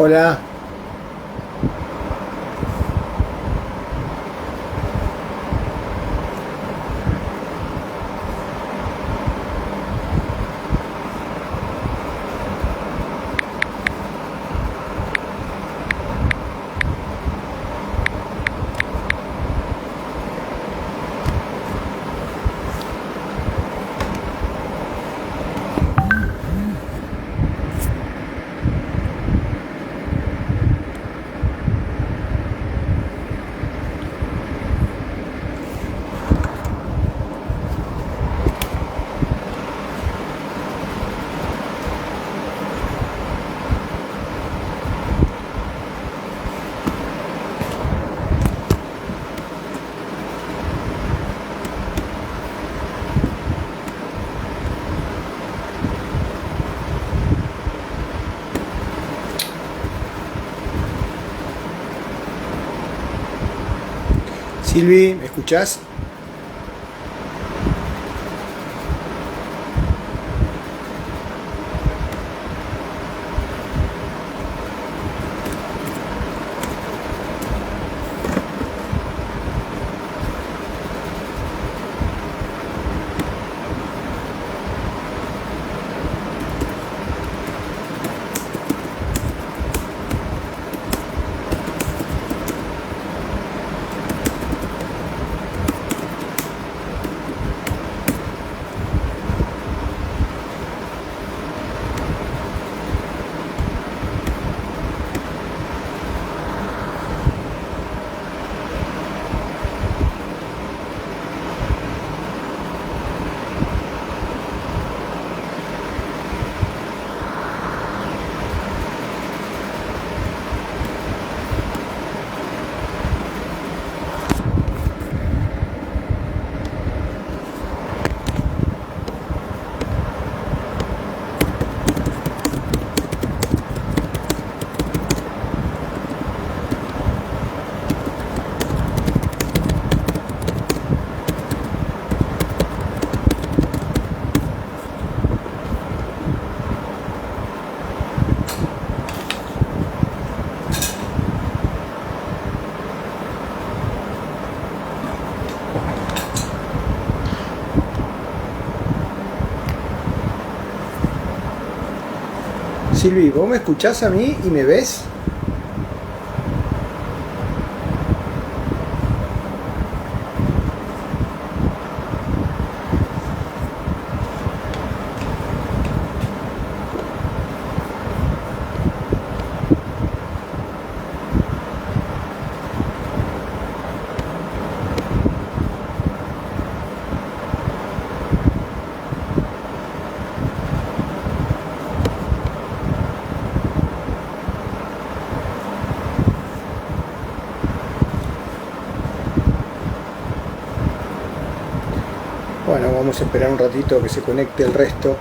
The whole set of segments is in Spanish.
Hola, Silvi, ¿me escuchás? Silvi, ¿vos me escuchás a mí y me ves? Bueno, vamos a esperar un ratito que se conecte el resto.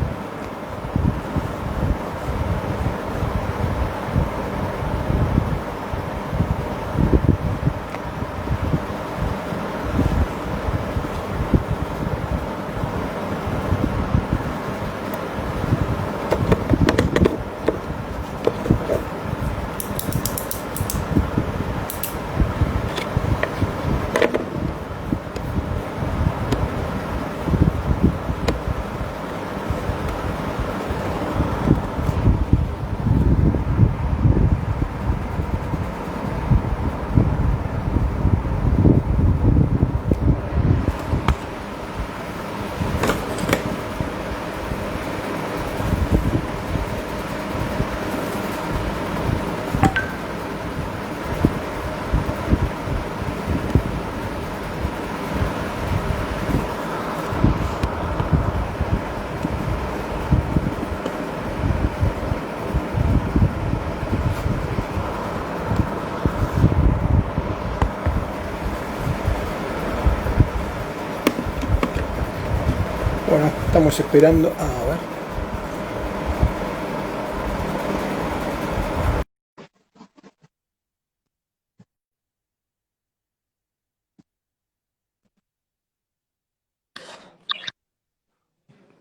Bueno, estamos esperando. A ver.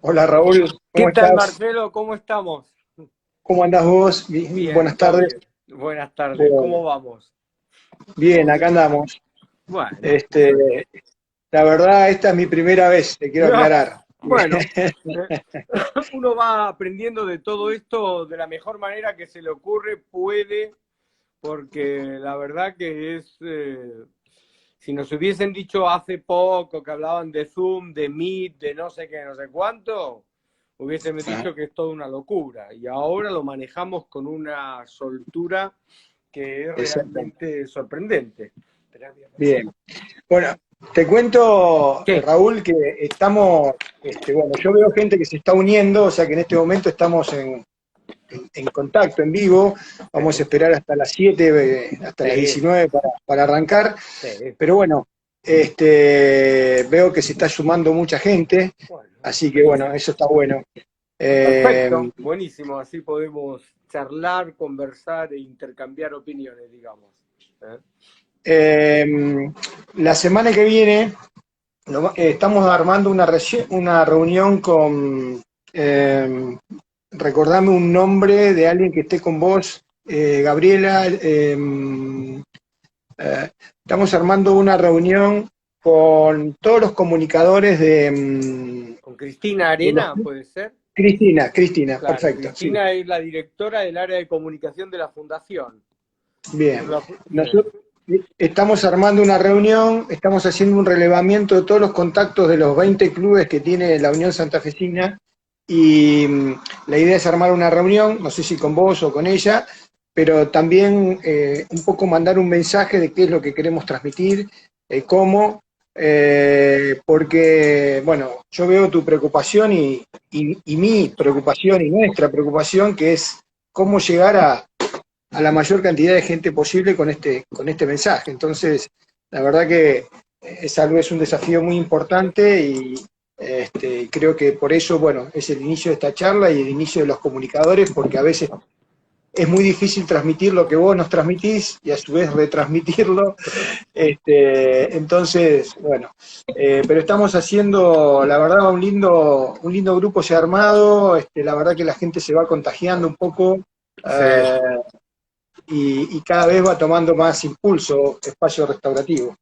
Hola Raúl, ¿Qué ¿cómo tal, estás? Marcelo? ¿Cómo estamos? ¿Cómo andás vos? Bien, Buenas todo tardes. bien. Buenas tardes, Bueno, ¿cómo vamos? bien, acá andamos. Bueno, Este, la verdad, esta es mi primera vez, te quiero no, aclarar. bueno, eh, uno va aprendiendo de todo esto de la mejor manera que se le ocurre, puede, porque la verdad que si nos hubiesen dicho hace poco que hablaban de Zoom, de Meet, de no sé qué, no sé cuánto, hubiésemos Ah, dicho que es toda una locura. Y ahora lo manejamos con una soltura que es exacto. realmente sorprendente. Bien. Bueno, te cuento, ¿Qué? Raúl, que estamos, bueno, yo veo gente que se está uniendo, o sea que en este momento estamos en contacto, en vivo. Vamos a Sí, esperar hasta las 7, hasta las sí, 19 para arrancar. sí. Pero bueno, veo que se está sumando mucha gente, Bueno, así que bueno, buenísimo. eso está bueno. Eh, Perfecto, buenísimo. Así podemos charlar, conversar e intercambiar opiniones, digamos. ¿Eh? eh, la semana que viene estamos armando una reunión con, recordame un nombre de alguien que esté con vos, Gabriela. Estamos armando una reunión con todos los comunicadores Con Cristina de los... Arena, ¿puede ser? Cristina, Claro, perfecto, sí. Cristina es la directora del área de comunicación de la Fundación. Bien. Sí. Nosotros estamos armando una reunión, estamos haciendo un relevamiento de todos los contactos de los 20 clubes que tiene la Unión Santafesina y la idea es armar una reunión, no sé si con vos o con ella, pero también un poco mandar un mensaje de qué es lo que queremos transmitir, cómo, porque, bueno, yo veo tu preocupación y mi preocupación y nuestra preocupación, que es cómo llegar a la mayor cantidad de gente posible con este mensaje. Entonces, la verdad que es un desafío muy importante y creo que por eso, bueno, es el inicio de esta charla y el inicio de los comunicadores, porque a veces es muy difícil transmitir lo que vos nos transmitís y a su vez retransmitirlo. Entonces, bueno, pero estamos haciendo, la verdad, un lindo grupo se ha armado, la verdad que la gente se va contagiando un poco. Sí. eh, y cada vez va tomando más impulso espacio restaurativo.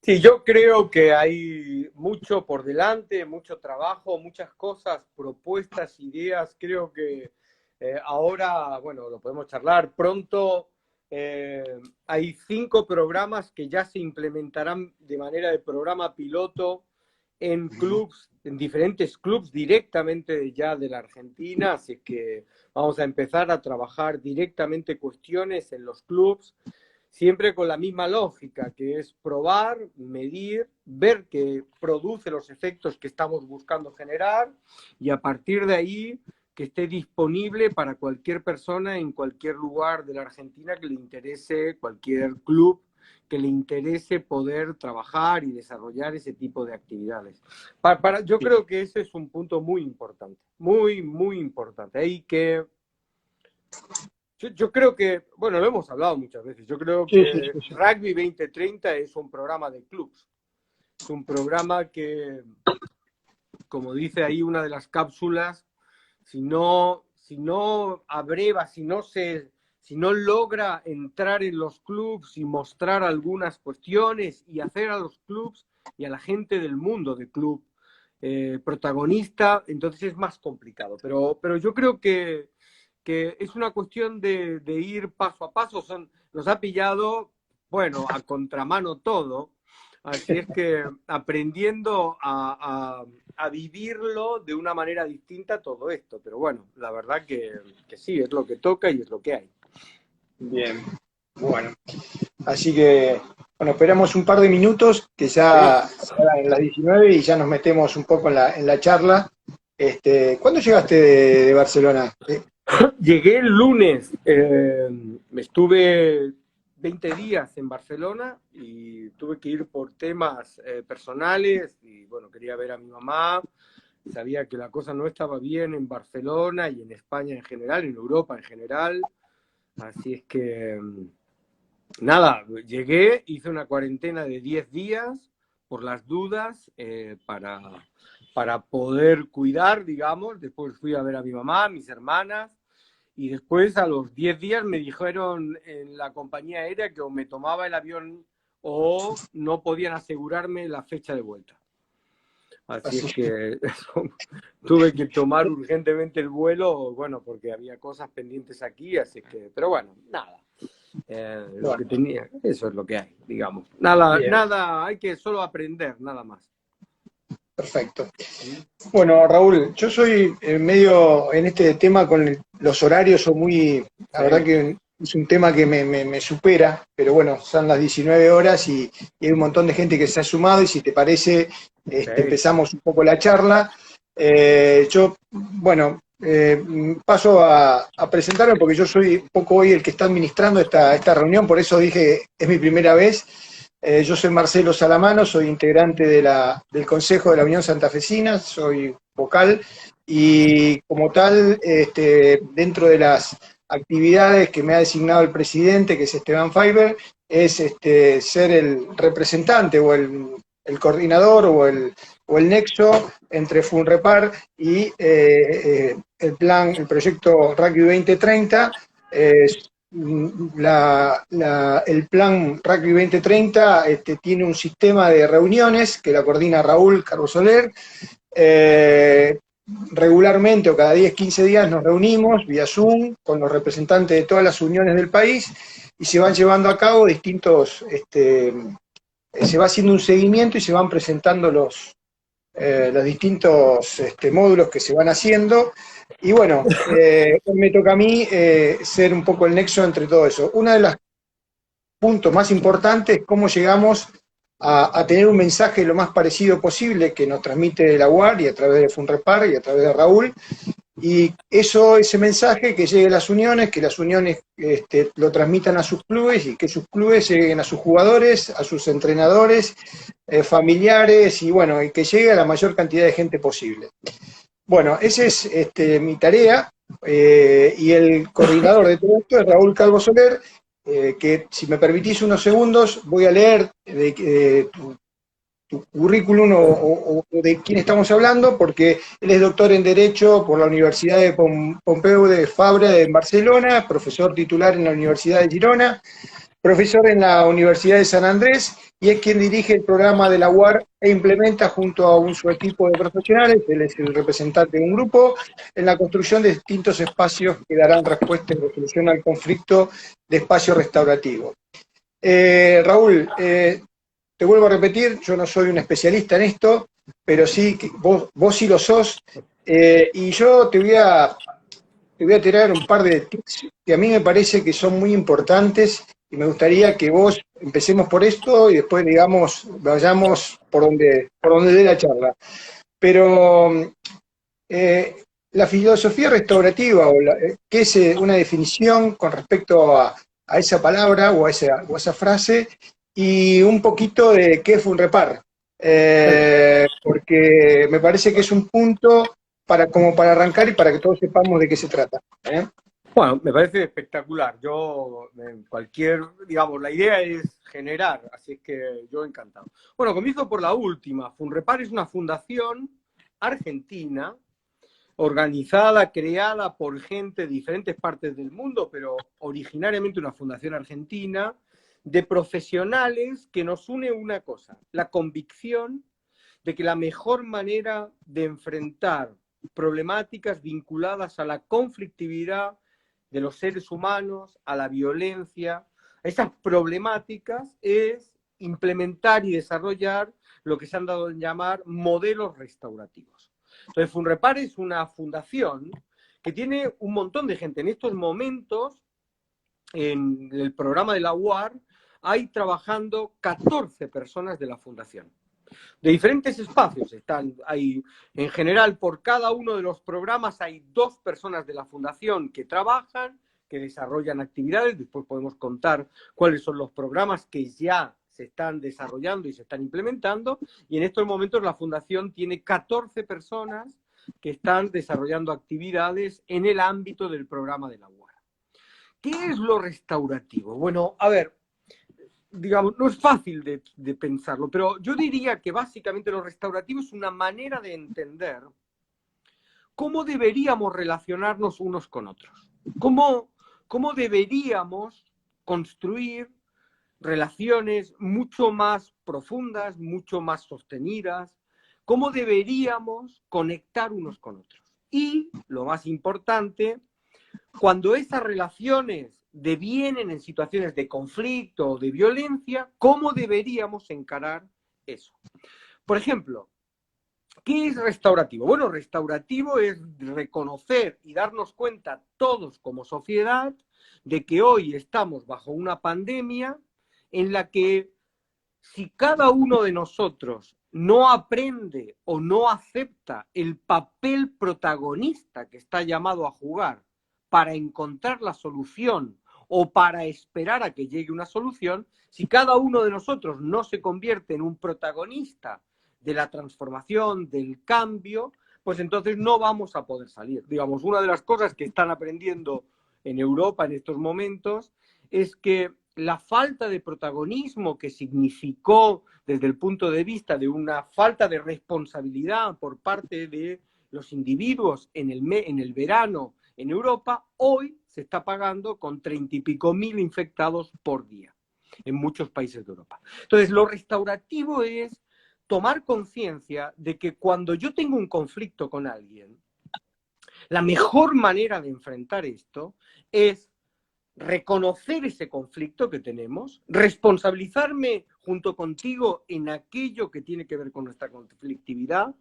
Sí, yo creo que hay mucho por delante, mucho trabajo, muchas cosas, propuestas, ideas. Creo que ahora, bueno, lo podemos charlar pronto. Hay 5 programas que ya se implementarán de manera de programa piloto en clubs, en diferentes clubs directamente ya de la Argentina. Así que vamos a empezar a trabajar directamente cuestiones en los clubs siempre con la misma lógica, que es probar, medir, ver que produce los efectos que estamos buscando generar y a partir de ahí que esté disponible para cualquier persona en cualquier lugar de la Argentina que le interese, cualquier club que le interese poder trabajar y desarrollar ese tipo de actividades. Yo creo que ese es un punto muy importante, muy, muy importante. Hay que yo creo que, bueno, lo hemos hablado muchas veces, yo creo Sí, sí, que sí, sí. Rugby 2030 es un programa de clubs, es un programa que, como dice ahí una de las cápsulas, si no abreva, si no logra entrar en los clubs y mostrar algunas cuestiones y hacer a los clubs y a la gente del mundo de club protagonista, entonces es más complicado. Pero yo creo que es una cuestión de ir paso a paso. Nos ha pillado, bueno, a contramano todo. Así es que aprendiendo a vivirlo de una manera distinta todo esto. Pero bueno, la verdad que sí, es lo que toca y es lo que hay. Bien, bueno. Así que, bueno, esperamos un par de minutos, que Sí. ya serán las 19 y ya nos metemos un poco en la charla. ¿Cuándo llegaste de Barcelona? Llegué el lunes, estuve 20 días en Barcelona y tuve que ir por temas personales y bueno, quería ver a mi mamá, sabía que la cosa no estaba bien en Barcelona y en España en general, en Europa en general, así es que nada, llegué, hice una cuarentena de 10 días por las dudas para poder cuidar, digamos, después fui a ver a mi mamá, a mis hermanas y después a los 10 días me dijeron en la compañía aérea que o me tomaba el avión o no podían asegurarme la fecha de vuelta. Así es que tuve que tomar urgentemente el vuelo, bueno, porque había cosas pendientes aquí, así que, pero bueno, nada. Lo que tenía, eso es lo que hay, digamos. Nada, hay que solo aprender, nada más. Perfecto. Bueno, Raúl, yo soy medio en este tema con los horarios, son muy, la verdad que es un tema que me supera, pero bueno, son las 19 horas y hay un montón de gente que se ha sumado y si te parece, empezamos un poco la charla. Yo, bueno, paso a presentarme porque yo soy un poco hoy el que está administrando esta reunión, por eso dije, es mi primera vez. Yo soy Marcelo Salamano, soy integrante del Consejo de la Unión Santafesina, soy vocal y como tal, dentro de las actividades que me ha designado el presidente, que es Esteban Faiber, es ser el representante o el coordinador o el nexo entre FUNREPAR y el proyecto Rugby 2030. El plan Rugby 2030 tiene un sistema de reuniones que la coordina Raúl Calvo Soler. Regularmente o cada 10, 15 días nos reunimos vía Zoom con los representantes de todas las uniones del país y se van llevando a cabo distintos, se va haciendo un seguimiento y se van presentando los distintos módulos que se van haciendo. Y bueno, me toca a mí ser un poco el nexo entre todo eso. Uno de los puntos más importantes es cómo llegamos a tener un mensaje lo más parecido posible que nos transmite la UAR y a través de FUNREPAR y a través de Raúl. Y ese mensaje que llegue a las uniones, que las uniones lo transmitan a sus clubes y que sus clubes lleguen a sus jugadores, a sus entrenadores, familiares y bueno, y que llegue a la mayor cantidad de gente posible. Bueno, esa es mi tarea y el coordinador de todo esto es Raúl Calvo Soler, que si me permitís unos segundos voy a leer tu currículum o de quién estamos hablando, porque él es doctor en Derecho por la Universidad de Pompeu de Fabra en Barcelona, profesor titular en la Universidad de Girona, profesor en la Universidad de San Andrés, y es quien dirige el programa de la UAR e implementa junto a su equipo de profesionales, él es el representante de un grupo, en la construcción de distintos espacios que darán respuesta en resolución al conflicto de espacio restaurativo. Raúl, te vuelvo a repetir, yo no soy un especialista en esto, pero sí, vos sí lo sos, y yo te voy a tirar un par de tips que a mí me parece que son muy importantes y me gustaría que vos empecemos por esto y después, digamos, vayamos por donde dé la charla. Pero la filosofía restaurativa, que es una definición con respecto a esa palabra o a esa frase, y un poquito de qué es FUNREPAR, porque me parece que es un punto como para arrancar y para que todos sepamos de qué se trata. Bueno, me parece espectacular. Yo, digamos, la idea es generar, así es que yo encantado. Bueno, comienzo por la última. FUNREPAR es una fundación argentina, organizada, creada por gente de diferentes partes del mundo, pero originariamente una fundación argentina, de profesionales que nos une una cosa, la convicción de que la mejor manera de enfrentar problemáticas vinculadas a la conflictividad de los seres humanos, a la violencia, a esas problemáticas es implementar y desarrollar lo que se han dado en llamar modelos restaurativos. Entonces, FUNREPAR es una fundación que tiene un montón de gente. En estos momentos, en el programa de la UAR, hay trabajando 14 personas de la fundación. De diferentes espacios hay, en general, por cada uno de los programas hay 2 personas de la fundación que trabajan, que desarrollan actividades. Después podemos contar cuáles son los programas que ya se están desarrollando y se están implementando. Y en estos momentos la fundación tiene 14 personas que están desarrollando actividades en el ámbito del programa de la UAR. ¿Qué es lo restaurativo? Bueno, a ver, digamos, no es fácil de pensarlo, pero yo diría que básicamente lo restaurativo es una manera de entender cómo deberíamos relacionarnos unos con otros. ¿Cómo deberíamos construir relaciones mucho más profundas, mucho más sostenidas? ¿Cómo deberíamos conectar unos con otros? Y, lo más importante, cuando esas relaciones devienen en situaciones de conflicto o de violencia, ¿cómo deberíamos encarar eso? Por ejemplo, ¿qué es restaurativo? Bueno, restaurativo es reconocer y darnos cuenta todos como sociedad de que hoy estamos bajo una pandemia en la que si cada uno de nosotros no aprende o no acepta el papel protagonista que está llamado a jugar para encontrar la solución o para esperar a que llegue una solución, si cada uno de nosotros no se convierte en un protagonista de la transformación, del cambio, pues entonces no vamos a poder salir. Digamos, una de las cosas que están aprendiendo en Europa en estos momentos es que la falta de protagonismo que significó desde el punto de vista de una falta de responsabilidad por parte de los individuos en el verano en Europa, hoy se está pagando con 30 y pico mil infectados por día en muchos países de Europa. Entonces, lo restaurativo es tomar conciencia de que cuando yo tengo un conflicto con alguien, la mejor manera de enfrentar esto es reconocer ese conflicto que tenemos, responsabilizarme junto contigo en aquello que tiene que ver con nuestra conflictividad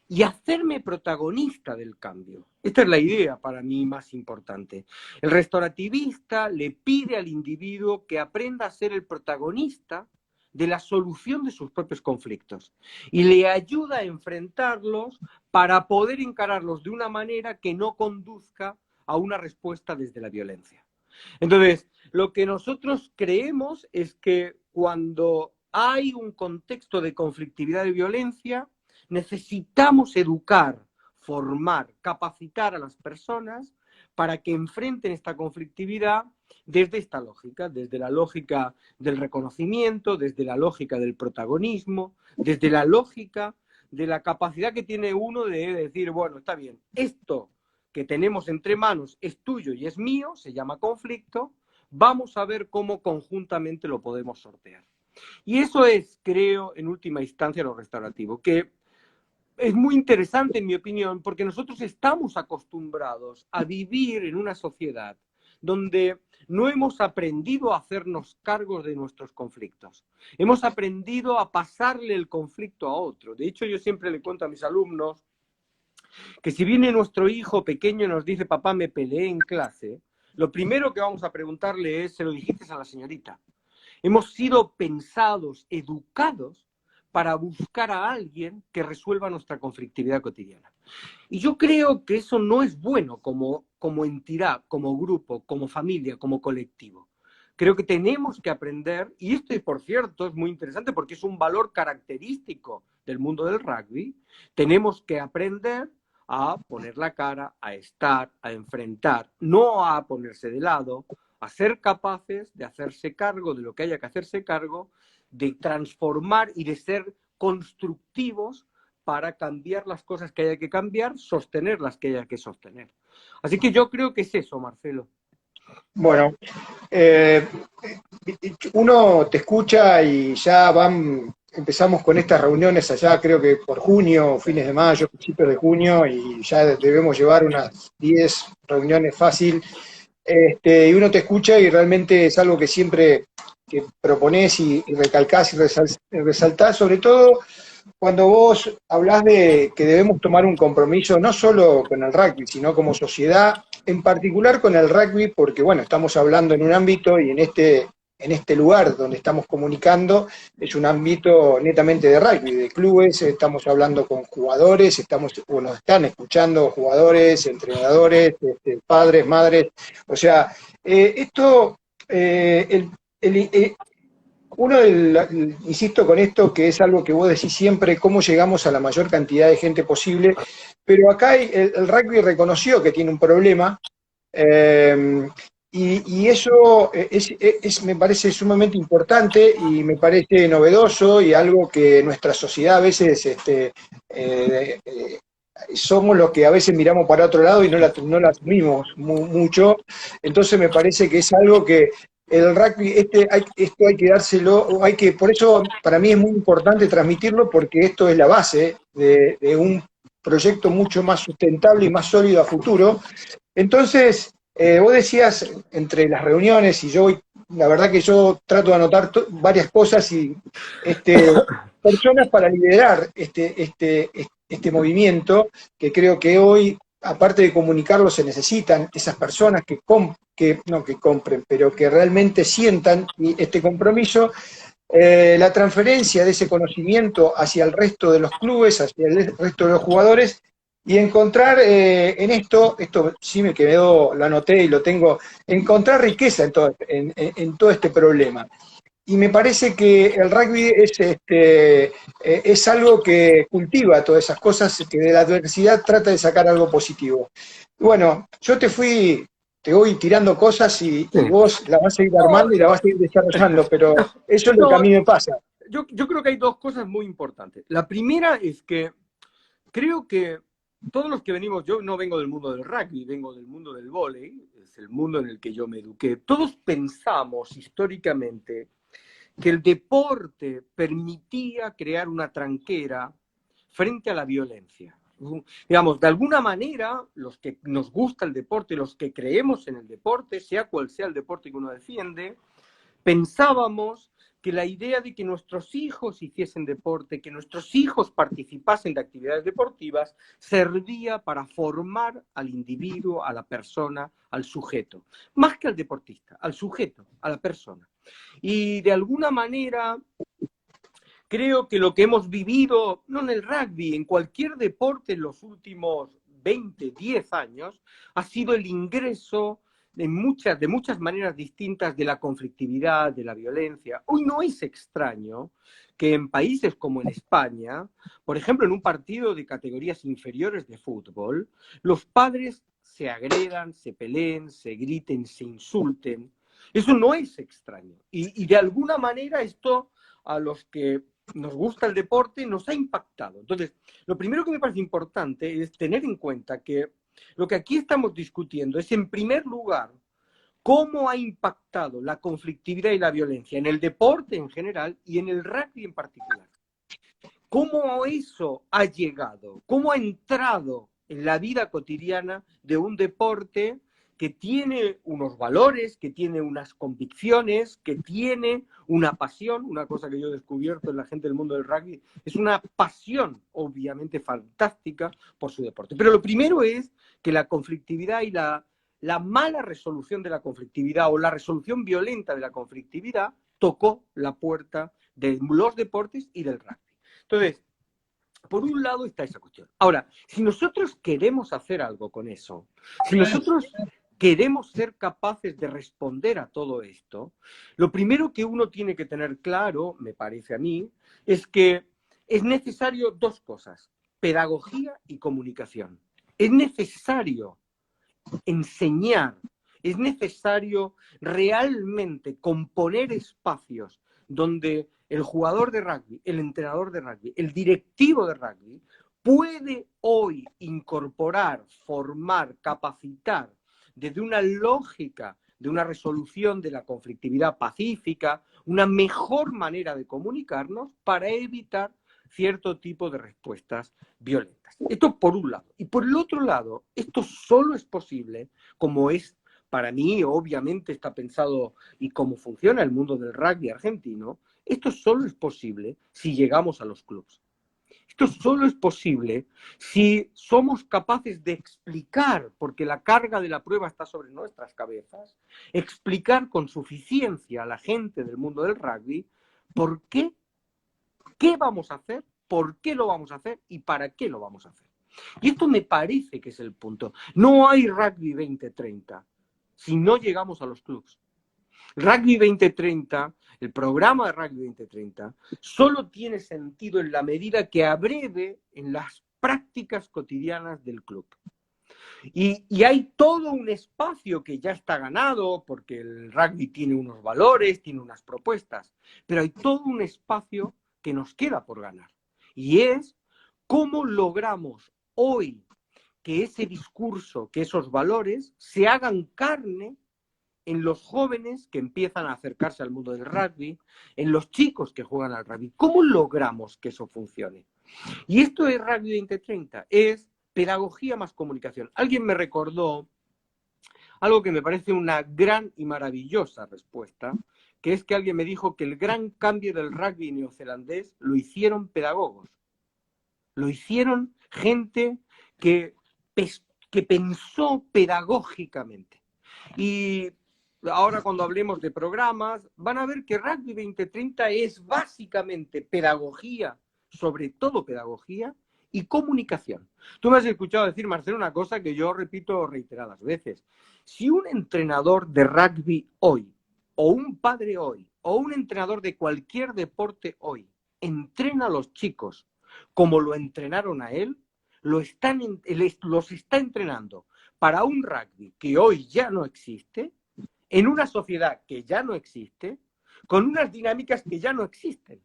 y hacerme protagonista del cambio. Esta es la idea para mí más importante. El restaurativista le pide al individuo que aprenda a ser el protagonista de la solución de sus propios conflictos y le ayuda a enfrentarlos para poder encararlos de una manera que no conduzca a una respuesta desde la violencia. Entonces, lo que nosotros creemos es que cuando hay un contexto de conflictividad y violencia, necesitamos educar, formar, capacitar a las personas para que enfrenten esta conflictividad desde esta lógica, desde la lógica del reconocimiento, desde la lógica del protagonismo, desde la lógica de la capacidad que tiene uno de decir, bueno, está bien, esto que tenemos entre manos es tuyo y es mío, se llama conflicto, vamos a ver cómo conjuntamente lo podemos sortear. Y eso es, creo, en última instancia, lo restaurativo, que es muy interesante, en mi opinión, porque nosotros estamos acostumbrados a vivir en una sociedad donde no hemos aprendido a hacernos cargos de nuestros conflictos. Hemos aprendido a pasarle el conflicto a otro. De hecho, yo siempre le cuento a mis alumnos que si viene nuestro hijo pequeño y nos dice, papá, me peleé en clase, lo primero que vamos a preguntarle es, ¿se lo dijiste a la señorita? Hemos sido pensados, educados, para buscar a alguien que resuelva nuestra conflictividad cotidiana. Y yo creo que eso no es bueno como entidad, como grupo, como familia, como colectivo. Creo que tenemos que aprender, y esto, por cierto, es muy interesante porque es un valor característico del mundo del rugby, tenemos que aprender a poner la cara, a estar, a enfrentar, no a ponerse de lado, a ser capaces de hacerse cargo de lo que haya que hacerse cargo, de transformar y de ser constructivos para cambiar las cosas que haya que cambiar, sostener las que haya que sostener. Así que yo creo que es eso, Marcelo. Bueno, uno te escucha y ya empezamos con estas reuniones allá, creo que por junio, fines de mayo, principios de junio, y ya debemos llevar unas 10 reuniones fácil. Y uno te escucha y realmente es algo que siempre que proponés y recalcás y resaltás, sobre todo cuando vos hablás de que debemos tomar un compromiso no solo con el rugby, sino como sociedad, en particular con el rugby, porque bueno, estamos hablando en un ámbito y en este lugar donde estamos comunicando, es un ámbito netamente de rugby, de clubes, estamos hablando con jugadores, nos están escuchando jugadores, entrenadores, padres, madres, o sea, insisto con esto, que es algo que vos decís siempre, cómo llegamos a la mayor cantidad de gente posible, pero acá el rugby reconoció que tiene un problema, y eso me parece sumamente importante y me parece novedoso y algo que nuestra sociedad a veces somos los que a veces miramos para otro lado y no la asumimos mucho. Entonces me parece que es algo que el rugby, esto hay que dárselo, por eso para mí es muy importante transmitirlo, porque esto es la base de un proyecto mucho más sustentable y más sólido a futuro. Entonces, vos decías entre las reuniones, y la verdad que yo trato de anotar varias cosas y personas para liderar este movimiento, que creo que hoy, aparte de comunicarlo, se necesitan esas personas no que compren, pero que realmente sientan este compromiso, la transferencia de ese conocimiento hacia el resto de los clubes, hacia el resto de los jugadores, y encontrar en esto sí me quedó, lo anoté y lo tengo, encontrar riqueza en todo este problema. Y me parece que el rugby es algo que cultiva todas esas cosas, que de la adversidad trata de sacar algo positivo. Bueno, te voy tirando cosas y Sí. vos la vas a ir No, armando y la vas a ir desarrollando, pero eso es lo que a no, mí me pasa. yo creo que hay dos cosas muy importantes. La primera es que creo que todos los que venimos, yo no vengo del mundo del rugby, vengo del mundo del vóley, es el mundo en el que yo me eduqué. Todos pensamos históricamente que el deporte permitía crear una tranquera frente a la violencia. Digamos, de alguna manera, los que nos gusta el deporte, los que creemos en el deporte, sea cual sea el deporte que uno defiende, pensábamos que la idea de que nuestros hijos hiciesen deporte, que nuestros hijos participasen de actividades deportivas, servía para formar al individuo, a la persona, al sujeto. Más que al deportista, al sujeto, a la persona. Y de alguna manera creo que lo que hemos vivido, no en el rugby, en cualquier deporte en los últimos 20, 10 años, ha sido el ingreso de muchas maneras distintas de la conflictividad, de la violencia. Hoy no es extraño que en países como en España, por ejemplo, en un partido de categorías inferiores de fútbol, los padres se agredan, se peleen, se griten, se insulten. Eso no es extraño. Y de alguna manera esto a los que nos gusta el deporte nos ha impactado. Entonces, lo primero que me parece importante es tener en cuenta que lo que aquí estamos discutiendo es, en primer lugar, cómo ha impactado la conflictividad y la violencia en el deporte en general y en el rugby en particular. ¿Cómo eso ha llegado? ¿Cómo ha entrado en la vida cotidiana de un deporte que tiene unos valores, que tiene unas convicciones, que tiene una pasión? Una cosa que yo he descubierto en la gente del mundo del rugby es una pasión obviamente fantástica por su deporte. Pero lo primero es que la conflictividad y la mala resolución de la conflictividad o la resolución violenta de la conflictividad tocó la puerta de los deportes y del rugby. Entonces, por un lado está esa cuestión. Ahora, si nosotros queremos hacer algo con eso, si nosotros queremos ser capaces de responder a todo esto, lo primero que uno tiene que tener claro, me parece a mí, es que es necesario dos cosas: pedagogía y comunicación. Es necesario enseñar, es necesario realmente componer espacios donde el jugador de rugby, el entrenador de rugby, el directivo de rugby puede hoy incorporar, formar, capacitar desde una lógica de una resolución de la conflictividad pacífica, una mejor manera de comunicarnos para evitar cierto tipo de respuestas violentas. Esto por un lado. Y por el otro lado, esto solo es posible, como es para mí, obviamente está pensado y cómo funciona el mundo del rugby argentino, esto solo es posible si llegamos a los clubes. Esto solo es posible si somos capaces de explicar, porque la carga de la prueba está sobre nuestras cabezas, explicar con suficiencia a la gente del mundo del rugby por qué vamos a hacer, por qué lo vamos a hacer y para qué lo vamos a hacer. Y esto me parece que es el punto. No hay rugby 2030 si no llegamos a los clubes. Rugby 2030, el programa de Rugby 2030, solo tiene sentido en la medida que abreve en las prácticas cotidianas del club. Y hay todo un espacio que ya está ganado, porque el rugby tiene unos valores, tiene unas propuestas, pero hay todo un espacio que nos queda por ganar. Y es cómo logramos hoy que ese discurso, que esos valores se hagan carne en los jóvenes que empiezan a acercarse al mundo del rugby, en los chicos que juegan al rugby. ¿Cómo logramos que eso funcione? Y esto es Rugby 2030, es pedagogía más comunicación. Alguien me recordó algo que me parece una gran y maravillosa respuesta, que es que alguien me dijo que el gran cambio del rugby neozelandés lo hicieron pedagogos. Lo hicieron gente que pensó pedagógicamente. Y ahora cuando hablemos de programas, van a ver que Rugby 2030 es básicamente pedagogía, sobre todo pedagogía, y comunicación. Tú me has escuchado decir, Marcelo, una cosa que yo repito reiteradas veces. Si un entrenador de rugby hoy, o un padre hoy, o un entrenador de cualquier deporte hoy, entrena a los chicos como lo entrenaron a él, los está entrenando para un rugby que hoy ya no existe, en una sociedad que ya no existe, con unas dinámicas que ya no existen.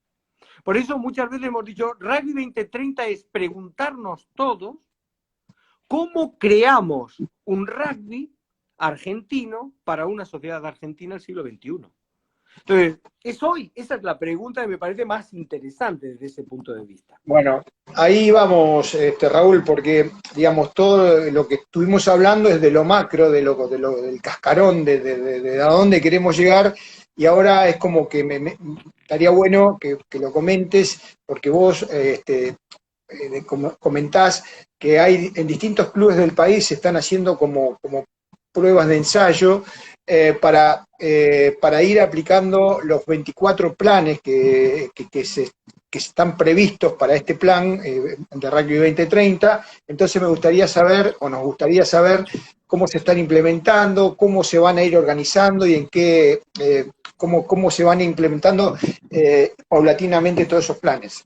Por eso muchas veces hemos dicho, Rugby 2030 es preguntarnos todos cómo creamos un rugby argentino para una sociedad argentina del siglo XXI. Entonces, es hoy, esa es la pregunta que me parece más interesante desde ese punto de vista. Bueno, ahí vamos, Raúl, porque, digamos, todo lo que estuvimos hablando es de lo macro, del cascarón, de a dónde queremos llegar, y ahora es como que me estaría bueno que lo comentes, porque vos comentás que hay en distintos clubes del país se están haciendo como pruebas de ensayo para ir aplicando los 24 planes que están previstos para este plan de Rugby 2030. Entonces me gustaría saber, o nos gustaría saber, cómo se están implementando, cómo se van a ir organizando y en qué, cómo se van implementando paulatinamente todos esos planes.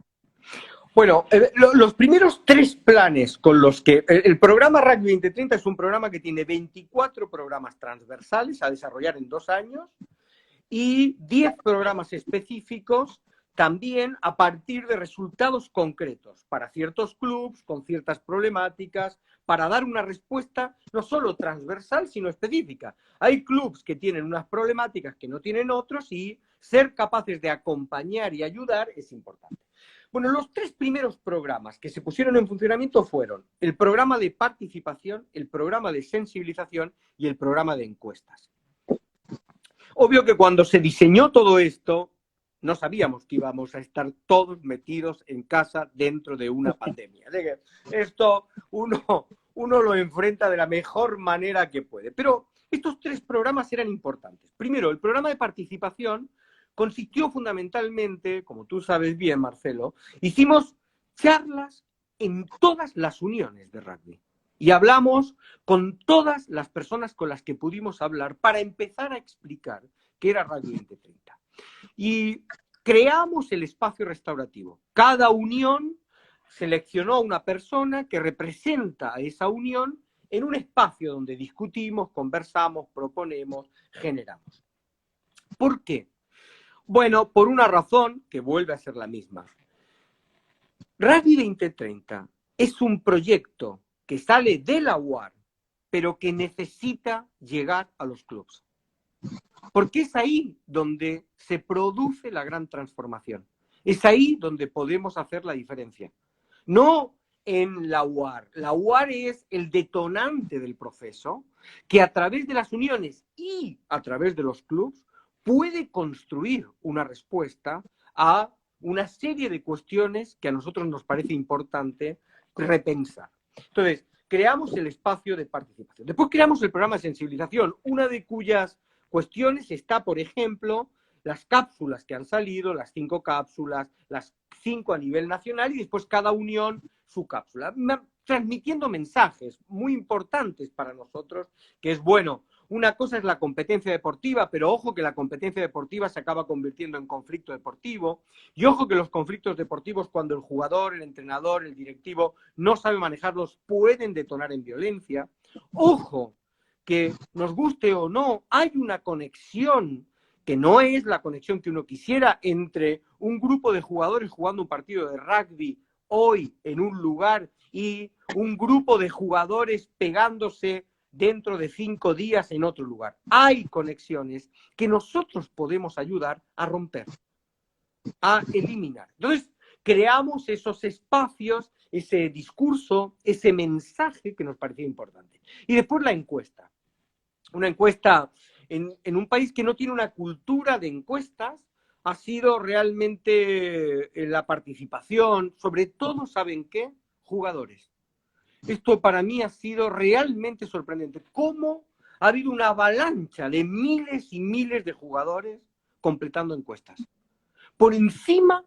Bueno, los primeros 3 planes con los que... El programa Rugby 2030 es un programa que tiene 24 programas transversales a desarrollar en 2 años y 10 programas específicos también a partir de resultados concretos para ciertos clubes, con ciertas problemáticas, para dar una respuesta no solo transversal, sino específica. Hay clubes que tienen unas problemáticas que no tienen otros y ser capaces de acompañar y ayudar es importante. Bueno, los 3 primeros programas que se pusieron en funcionamiento fueron el programa de participación, el programa de sensibilización y el programa de encuestas. Obvio que cuando se diseñó todo esto, no sabíamos que íbamos a estar todos metidos en casa dentro de una pandemia. Así que esto uno lo enfrenta de la mejor manera que puede. Pero estos 3 programas eran importantes. Primero, el programa de participación consistió fundamentalmente, como tú sabes bien, Marcelo, hicimos charlas en todas las uniones de rugby. Y hablamos con todas las personas con las que pudimos hablar para empezar a explicar qué era Rugby 2030. Y creamos el espacio restaurativo. Cada unión seleccionó a una persona que representa a esa unión en un espacio donde discutimos, conversamos, proponemos, generamos. ¿Por qué? Bueno, por una razón que vuelve a ser la misma. Rugby 2030 es un proyecto que sale de la UAR, pero que necesita llegar a los clubes. Porque es ahí donde se produce la gran transformación. Es ahí donde podemos hacer la diferencia. No en la UAR. La UAR es el detonante del proceso que a través de las uniones y a través de los clubes puede construir una respuesta a una serie de cuestiones que a nosotros nos parece importante repensar. Entonces, creamos el espacio de participación. Después creamos el programa de sensibilización, una de cuyas cuestiones está, por ejemplo, las cápsulas que han salido, las 5 cápsulas, las 5 a nivel nacional y después cada unión su cápsula, transmitiendo mensajes muy importantes para nosotros, que es bueno. Una cosa es la competencia deportiva, pero ojo que la competencia deportiva se acaba convirtiendo en conflicto deportivo. Y ojo que los conflictos deportivos, cuando el jugador, el entrenador, el directivo no sabe manejarlos, pueden detonar en violencia. Ojo que, nos guste o no, hay una conexión que no es la conexión que uno quisiera entre un grupo de jugadores jugando un partido de rugby hoy en un lugar y un grupo de jugadores pegándose dentro de 5 días en otro lugar. Hay conexiones que nosotros podemos ayudar a romper, a eliminar. Entonces, creamos esos espacios, ese discurso, ese mensaje que nos parecía importante. Y después la encuesta. Una encuesta en un país que no tiene una cultura de encuestas, ha sido realmente la participación, sobre todo, ¿saben qué? Jugadores. Esto para mí ha sido realmente sorprendente. ¿Cómo ha habido una avalancha de miles y miles de jugadores completando encuestas? Por encima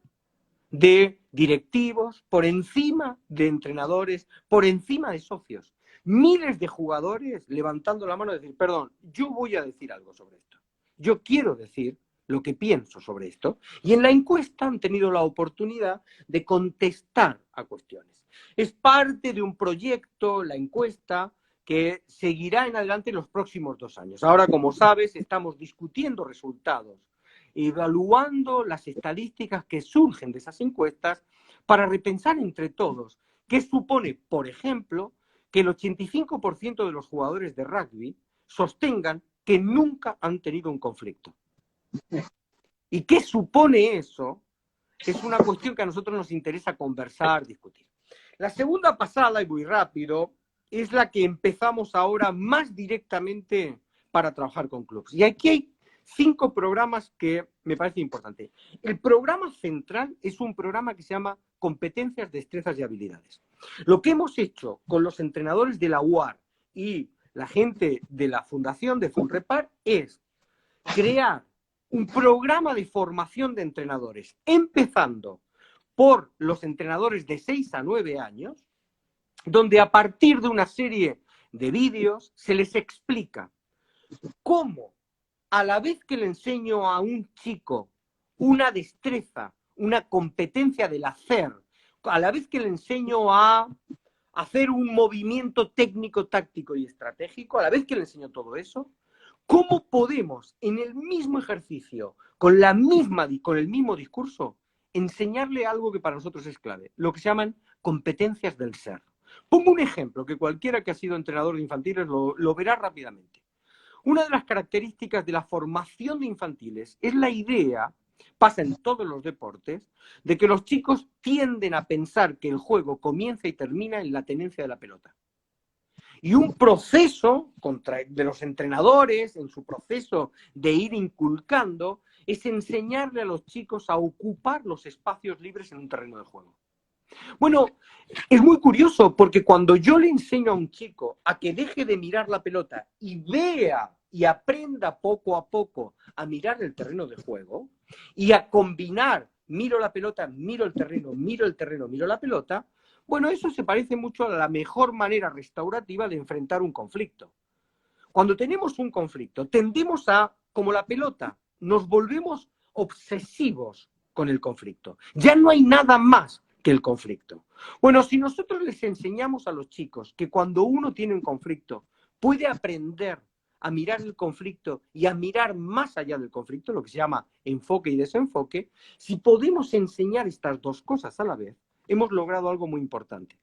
de directivos, por encima de entrenadores, por encima de socios. Miles de jugadores levantando la mano y decir, perdón, yo voy a decir algo sobre esto. Yo quiero decir lo que pienso sobre esto. Y en la encuesta han tenido la oportunidad de contestar a cuestiones. Es parte de un proyecto, la encuesta, que seguirá en adelante en los próximos 2 años. Ahora, como sabes, estamos discutiendo resultados, evaluando las estadísticas que surgen de esas encuestas para repensar entre todos qué supone, por ejemplo, que el 85% de los jugadores de rugby sostengan que nunca han tenido un conflicto. ¿Y qué supone eso? Es una cuestión que a nosotros nos interesa conversar, discutir. La segunda pasada, y muy rápido, es la que empezamos ahora más directamente para trabajar con clubes. Y aquí hay 5 programas que me parece importante. El programa central es un programa que se llama Competencias, Destrezas y Habilidades. Lo que hemos hecho con los entrenadores de la UAR y la gente de la Fundación de Funrepar es crear un programa de formación de entrenadores, empezando por los entrenadores de 6 a 9 años, donde a partir de una serie de vídeos se les explica cómo, a la vez que le enseño a un chico una destreza, una competencia del hacer, a la vez que le enseño a hacer un movimiento técnico, táctico y estratégico, a la vez que le enseño todo eso, ¿cómo podemos en el mismo ejercicio, con el mismo discurso, enseñarle algo que para nosotros es clave? Lo que se llaman competencias del ser. Pongo un ejemplo que cualquiera que ha sido entrenador de infantiles lo verá rápidamente. Una de las características de la formación de infantiles es la idea, pasa en todos los deportes, de que los chicos tienden a pensar que el juego comienza y termina en la tenencia de la pelota. Y un proceso de los entrenadores, en su proceso de ir inculcando, es enseñarle a los chicos a ocupar los espacios libres en un terreno de juego. Bueno, es muy curioso porque cuando yo le enseño a un chico a que deje de mirar la pelota y vea y aprenda poco a poco a mirar el terreno de juego y a combinar, miro la pelota, miro el terreno, miro la pelota, bueno, eso se parece mucho a la mejor manera restaurativa de enfrentar un conflicto. Cuando tenemos un conflicto, tendemos a, como la pelota, nos volvemos obsesivos con el conflicto. Ya no hay nada más que el conflicto. Bueno, si nosotros les enseñamos a los chicos que cuando uno tiene un conflicto puede aprender a mirar el conflicto y a mirar más allá del conflicto, lo que se llama enfoque y desenfoque, si podemos enseñar estas dos cosas a la vez, hemos logrado algo muy importante.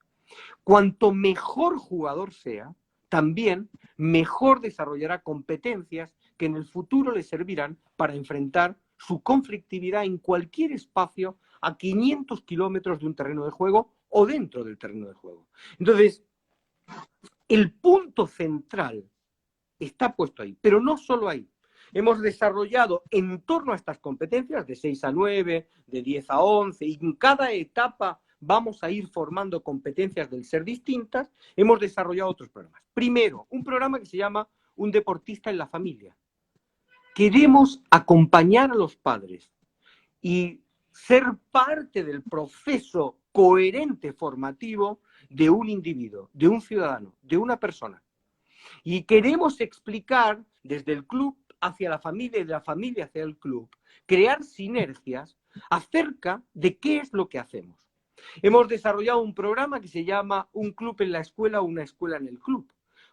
Cuanto mejor jugador sea, también mejor desarrollará competencias que en el futuro le servirán para enfrentar su conflictividad en cualquier espacio a 500 kilómetros de un terreno de juego o dentro del terreno de juego. Entonces, el punto central está puesto ahí, pero no solo ahí. Hemos desarrollado en torno a estas competencias de 6 a 9, de 10 a 11, y en cada etapa vamos a ir formando competencias del ser distintas. Hemos desarrollado otros programas. Primero, un programa que se llama Un deportista en la familia. Queremos acompañar a los padres y ser parte del proceso coherente formativo de un individuo, de un ciudadano, de una persona. Y queremos explicar desde el club hacia la familia y de la familia hacia el club, crear sinergias acerca de qué es lo que hacemos. Hemos desarrollado un programa que se llama Un club en la escuela, una escuela en el club.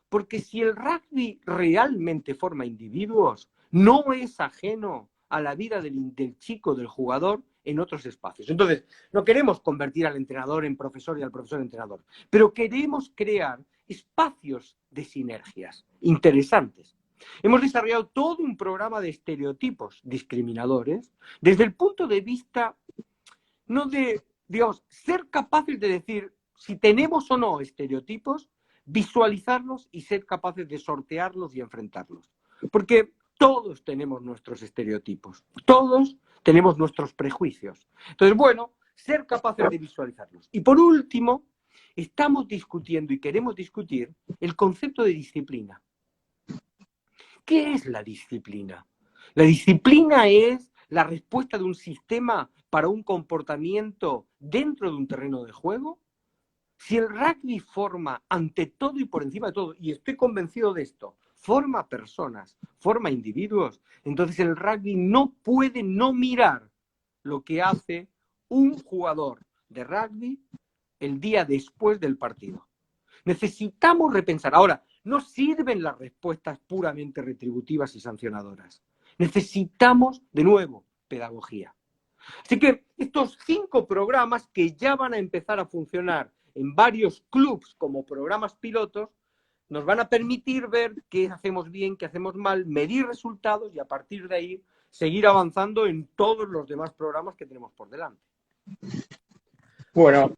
Porque si el rugby realmente forma individuos, no es ajeno a la vida del chico, del jugador, en otros espacios. Entonces, no queremos convertir al entrenador en profesor y al profesor en entrenador, pero queremos crear espacios de sinergias interesantes. Hemos desarrollado todo un programa de estereotipos discriminadores desde el punto de vista no de, digamos, ser capaces de decir si tenemos o no estereotipos, visualizarlos y ser capaces de sortearlos y enfrentarlos. Porque todos tenemos nuestros estereotipos, todos tenemos nuestros prejuicios. Entonces, bueno, ser capaces de visualizarlos. Y por último, estamos discutiendo y queremos discutir el concepto de disciplina. ¿Qué es la disciplina? La disciplina es la respuesta de un sistema para un comportamiento dentro de un terreno de juego. Si el rugby forma ante todo y por encima de todo, y estoy convencido de esto, forma personas, forma individuos, entonces el rugby no puede no mirar lo que hace un jugador de rugby el día después del partido. Necesitamos repensar. Ahora, no sirven las respuestas puramente retributivas y sancionadoras. Necesitamos, de nuevo, pedagogía. Así que estos 5 programas que ya van a empezar a funcionar en varios clubs como programas pilotos, nos van a permitir ver qué hacemos bien, qué hacemos mal, medir resultados y a partir de ahí seguir avanzando en todos los demás programas que tenemos por delante. Bueno,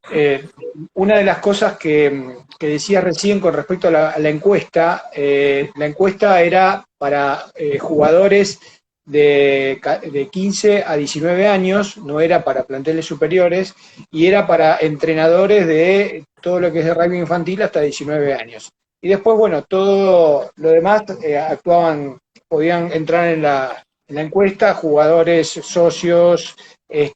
una de las cosas que decía recién con respecto a la encuesta era para jugadores de 15 a 19 años, no era para planteles superiores, y era para entrenadores de todo lo que es de rugby infantil hasta 19 años. Y después, bueno, todo lo demás podían entrar en la encuesta jugadores, socios y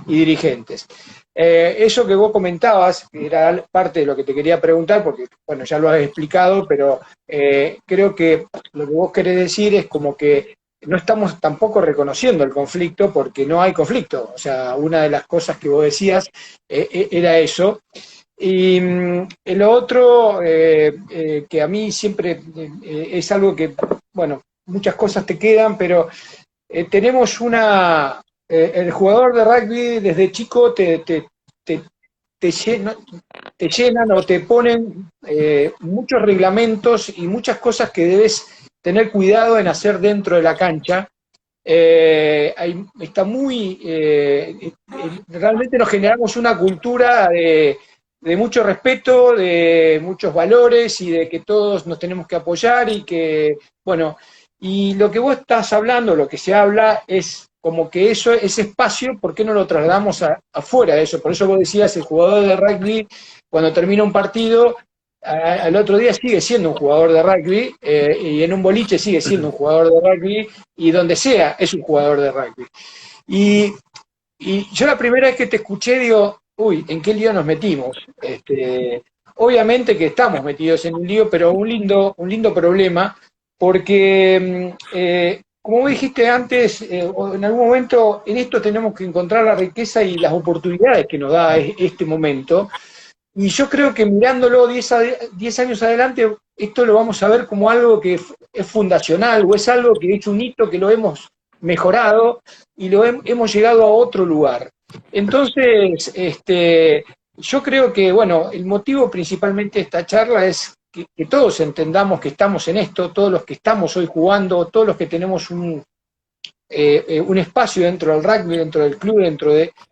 dirigentes. Eso que vos comentabas, que era parte de lo que te quería preguntar, porque, bueno, ya lo has explicado, pero creo que lo que vos querés decir es como que no estamos tampoco reconociendo el conflicto porque no hay conflicto. O sea, una de las cosas que vos decías era eso. Y lo otro, que a mí siempre es algo que, bueno, muchas cosas te quedan, pero tenemos el jugador de rugby desde chico te llenan o te ponen muchos reglamentos y muchas cosas que debes tener cuidado en hacer dentro de la cancha. Está realmente nos generamos una cultura de mucho respeto, de muchos valores y de que todos nos tenemos que apoyar y que, bueno, y lo que vos estás hablando, lo que se habla es como que ese espacio, ¿por qué no lo trasladamos afuera de eso? Por eso vos decías, el jugador de rugby, cuando termina un partido, al otro día sigue siendo un jugador de rugby, y en un boliche sigue siendo un jugador de rugby, y donde sea es un jugador de rugby. Y yo la primera vez que te escuché digo, uy, ¿en qué lío nos metimos? Obviamente que estamos metidos en un lío, pero un lindo problema, porque como vos dijiste antes, en algún momento en esto tenemos que encontrar la riqueza y las oportunidades que nos da este momento. Y yo creo que mirándolo 10 años adelante, esto lo vamos a ver como algo que es fundacional, o es algo que es un hito que lo hemos mejorado y hemos llegado a otro lugar. Entonces, yo creo que, bueno, el motivo principalmente de esta charla es que todos entendamos que estamos en esto, todos los que estamos hoy jugando, todos los que tenemos un espacio dentro del rugby, dentro del club,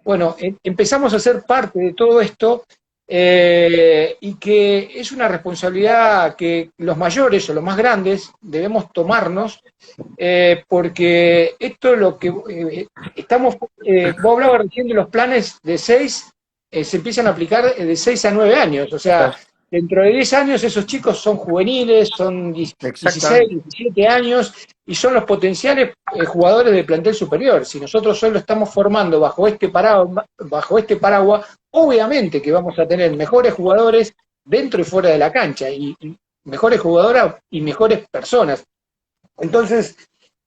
bueno, empezamos a ser parte de todo esto. Y que es una responsabilidad que los mayores o los más grandes debemos tomarnos, porque esto es lo que vos hablabas recién de los planes de 6, se empiezan a aplicar de 6 a 9 años, o sea, dentro de 10 años esos chicos son juveniles, son 16, 17 años y son los potenciales jugadores del plantel superior. Si nosotros hoy lo estamos formando bajo este paraguas, obviamente que vamos a tener mejores jugadores dentro y fuera de la cancha, y mejores jugadoras y mejores personas. Entonces,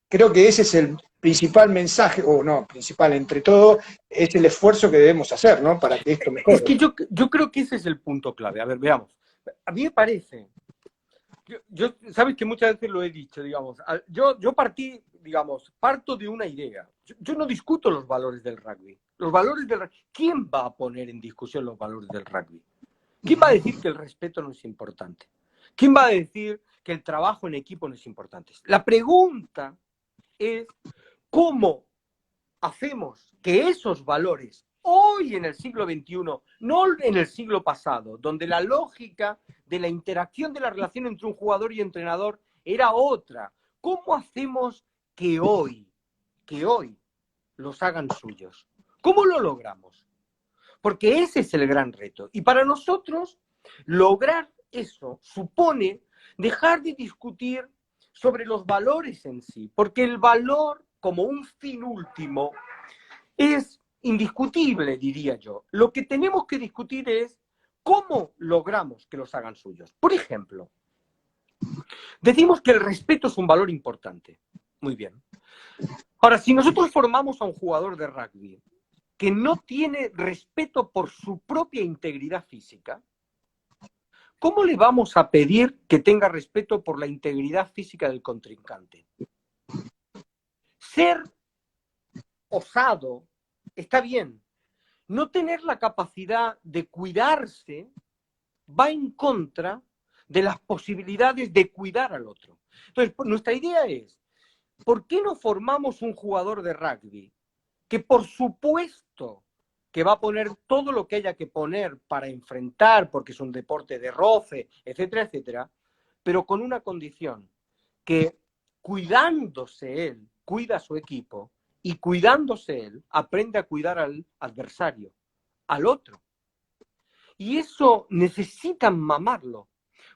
creo que ese es el principal mensaje, o no, principal entre todo, es el esfuerzo que debemos hacer, ¿no? Para que esto mejore. Es que yo creo que ese es el punto clave. A ver, veamos. A mí me parece Sabes que muchas veces lo he dicho, digamos, yo parto de una idea. Yo no discuto los valores del rugby. ¿Quién va a poner en discusión los valores del rugby? ¿Quién va a decir que el respeto no es importante? ¿Quién va a decir que el trabajo en equipo no es importante? La pregunta es cómo hacemos que esos valores, hoy en el siglo XXI, no en el siglo pasado, donde la lógica de la interacción de la relación entre un jugador y entrenador era otra, ¿cómo hacemos que hoy los hagan suyos? ¿Cómo lo logramos? Porque ese es el gran reto. Y para nosotros, lograr eso supone dejar de discutir sobre los valores en sí, porque el valor como un fin último es indiscutible, diría yo. Lo que tenemos que discutir es cómo logramos que los hagan suyos. Por ejemplo, decimos que el respeto es un valor importante. Muy bien. Ahora, si nosotros formamos a un jugador de rugby que no tiene respeto por su propia integridad física, ¿cómo le vamos a pedir que tenga respeto por la integridad física del contrincante? Ser osado está bien. No tener la capacidad de cuidarse va en contra de las posibilidades de cuidar al otro. Entonces, nuestra idea es, ¿por qué no formamos un jugador de rugby que por supuesto que va a poner todo lo que haya que poner para enfrentar, porque es un deporte de roce, etcétera, etcétera, pero con una condición, que cuidándose él, cuida a su equipo, y cuidándose él, aprende a cuidar al adversario, al otro. Y eso necesitan mamarlo,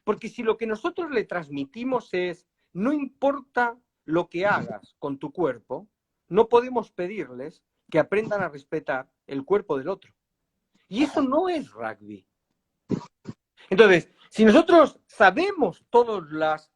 porque si lo que nosotros le transmitimos es, no importa lo que hagas con tu cuerpo, no podemos pedirles que aprendan a respetar el cuerpo del otro. Y eso no es rugby. Entonces, si nosotros sabemos todos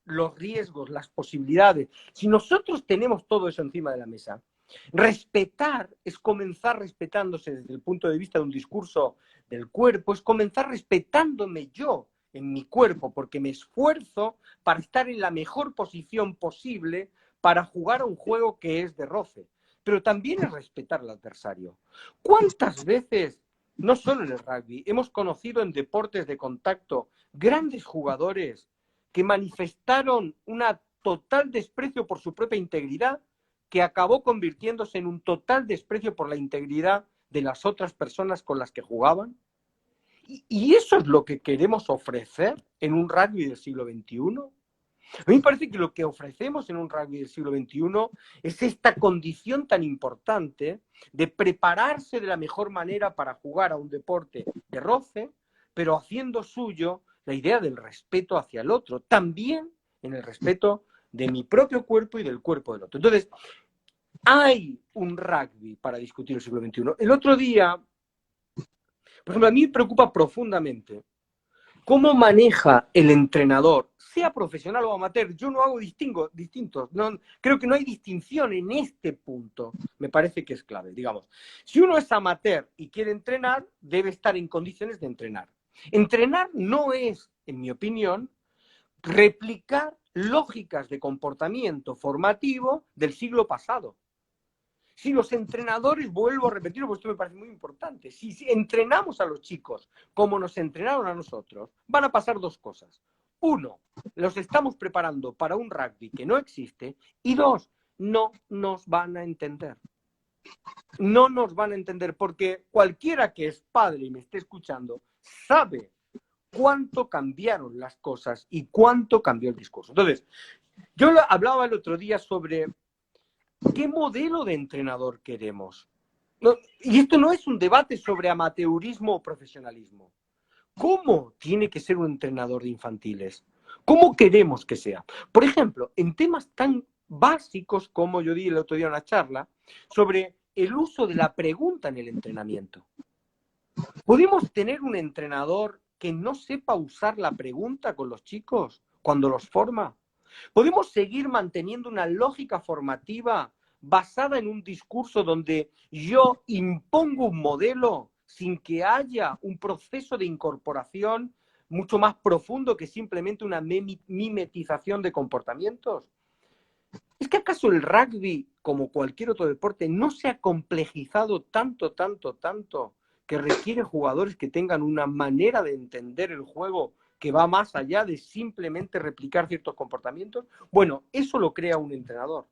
los riesgos, las posibilidades, si nosotros tenemos todo eso encima de la mesa, respetar es comenzar respetándose desde el punto de vista de un discurso del cuerpo, es comenzar respetándome yo en mi cuerpo, porque me esfuerzo para estar en la mejor posición posible para jugar a un juego que es de roce. Pero también es respetar al adversario. ¿Cuántas veces, no solo en el rugby, hemos conocido en deportes de contacto grandes jugadores que manifestaron un total desprecio por su propia integridad, que acabó convirtiéndose en un total desprecio por la integridad de las otras personas con las que jugaban? Y eso es lo que queremos ofrecer en un rugby del siglo XXI. A mí me parece que lo que ofrecemos en un rugby del siglo XXI es esta condición tan importante de prepararse de la mejor manera para jugar a un deporte de roce, pero haciendo suyo la idea del respeto hacia el otro, también en el respeto de mi propio cuerpo y del cuerpo del otro. Entonces, hay un rugby para discutir el siglo XXI. El otro día, por ejemplo, a mí me preocupa profundamente cómo maneja el entrenador, sea profesional o amateur. Yo no hago distintos. No, creo que no hay distinción en este punto. Me parece que es clave. Digamos, si uno es amateur y quiere entrenar, debe estar en condiciones de entrenar. Entrenar no es, en mi opinión, replicar lógicas de comportamiento formativo del siglo pasado. Si los entrenadores, vuelvo a repetirlo porque esto me parece muy importante, si entrenamos a los chicos como nos entrenaron a nosotros, van a pasar dos cosas. Uno, los estamos preparando para un rugby que no existe, y dos, no nos van a entender. No nos van a entender porque cualquiera que es padre y me esté escuchando sabe cuánto cambiaron las cosas y cuánto cambió el discurso. Entonces, yo hablaba el otro día sobre ¿qué modelo de entrenador queremos? No, y esto no es un debate sobre amateurismo o profesionalismo. ¿Cómo tiene que ser un entrenador de infantiles? ¿Cómo queremos que sea? Por ejemplo, en temas tan básicos como yo di el otro día en una charla sobre el uso de la pregunta en el entrenamiento. ¿Podemos tener un entrenador que no sepa usar la pregunta con los chicos cuando los forma? ¿Podemos seguir manteniendo una lógica formativa basada en un discurso donde yo impongo un modelo sin que haya un proceso de incorporación mucho más profundo que simplemente una mimetización de comportamientos? ¿Es que acaso el rugby, como cualquier otro deporte, no se ha complejizado tanto, tanto, tanto, que requiere jugadores que tengan una manera de entender el juego que va más allá de simplemente replicar ciertos comportamientos? Bueno, eso lo crea un entrenador.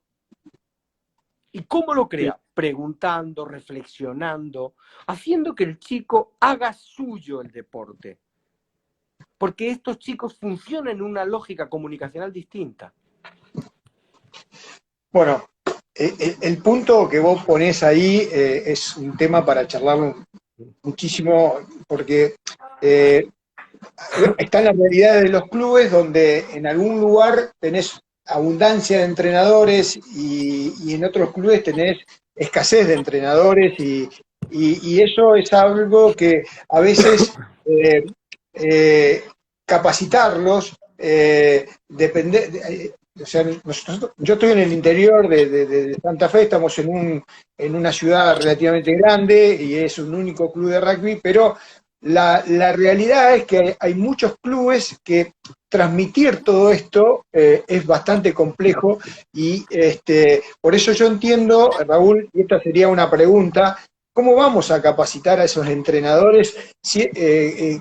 ¿Y cómo lo Sí. crea? Preguntando, reflexionando, haciendo que el chico haga suyo el deporte. Porque estos chicos funcionan en una lógica comunicacional distinta. Bueno, el punto que vos ponés ahí es un tema para charlar muchísimo, porque están las realidades de los clubes donde en algún lugar tenés abundancia de entrenadores y en otros clubes tenés escasez de entrenadores y eso es algo que a veces eh, eh, capacitarlos depende. O sea, yo estoy en el interior de Santa Fe, estamos en una ciudad relativamente grande y es un único club de rugby, pero la realidad es que hay muchos clubes que transmitir todo esto es bastante complejo y por eso yo entiendo, Raúl, y esta sería una pregunta, ¿cómo vamos a capacitar a esos entrenadores?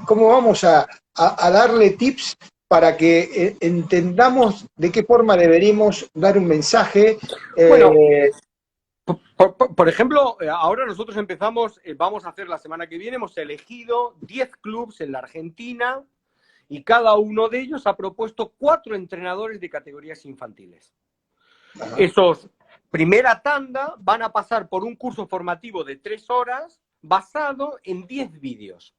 ¿Cómo vamos a darle tips para que entendamos de qué forma deberíamos dar un mensaje? Bueno, Eh, por ejemplo, ahora nosotros empezamos, vamos a hacer la semana que viene, hemos elegido 10 clubes en la Argentina y cada uno de ellos ha propuesto 4 entrenadores de categorías infantiles. Esos, primera tanda, van a pasar por un curso formativo de 3 horas basado en 10 vídeos,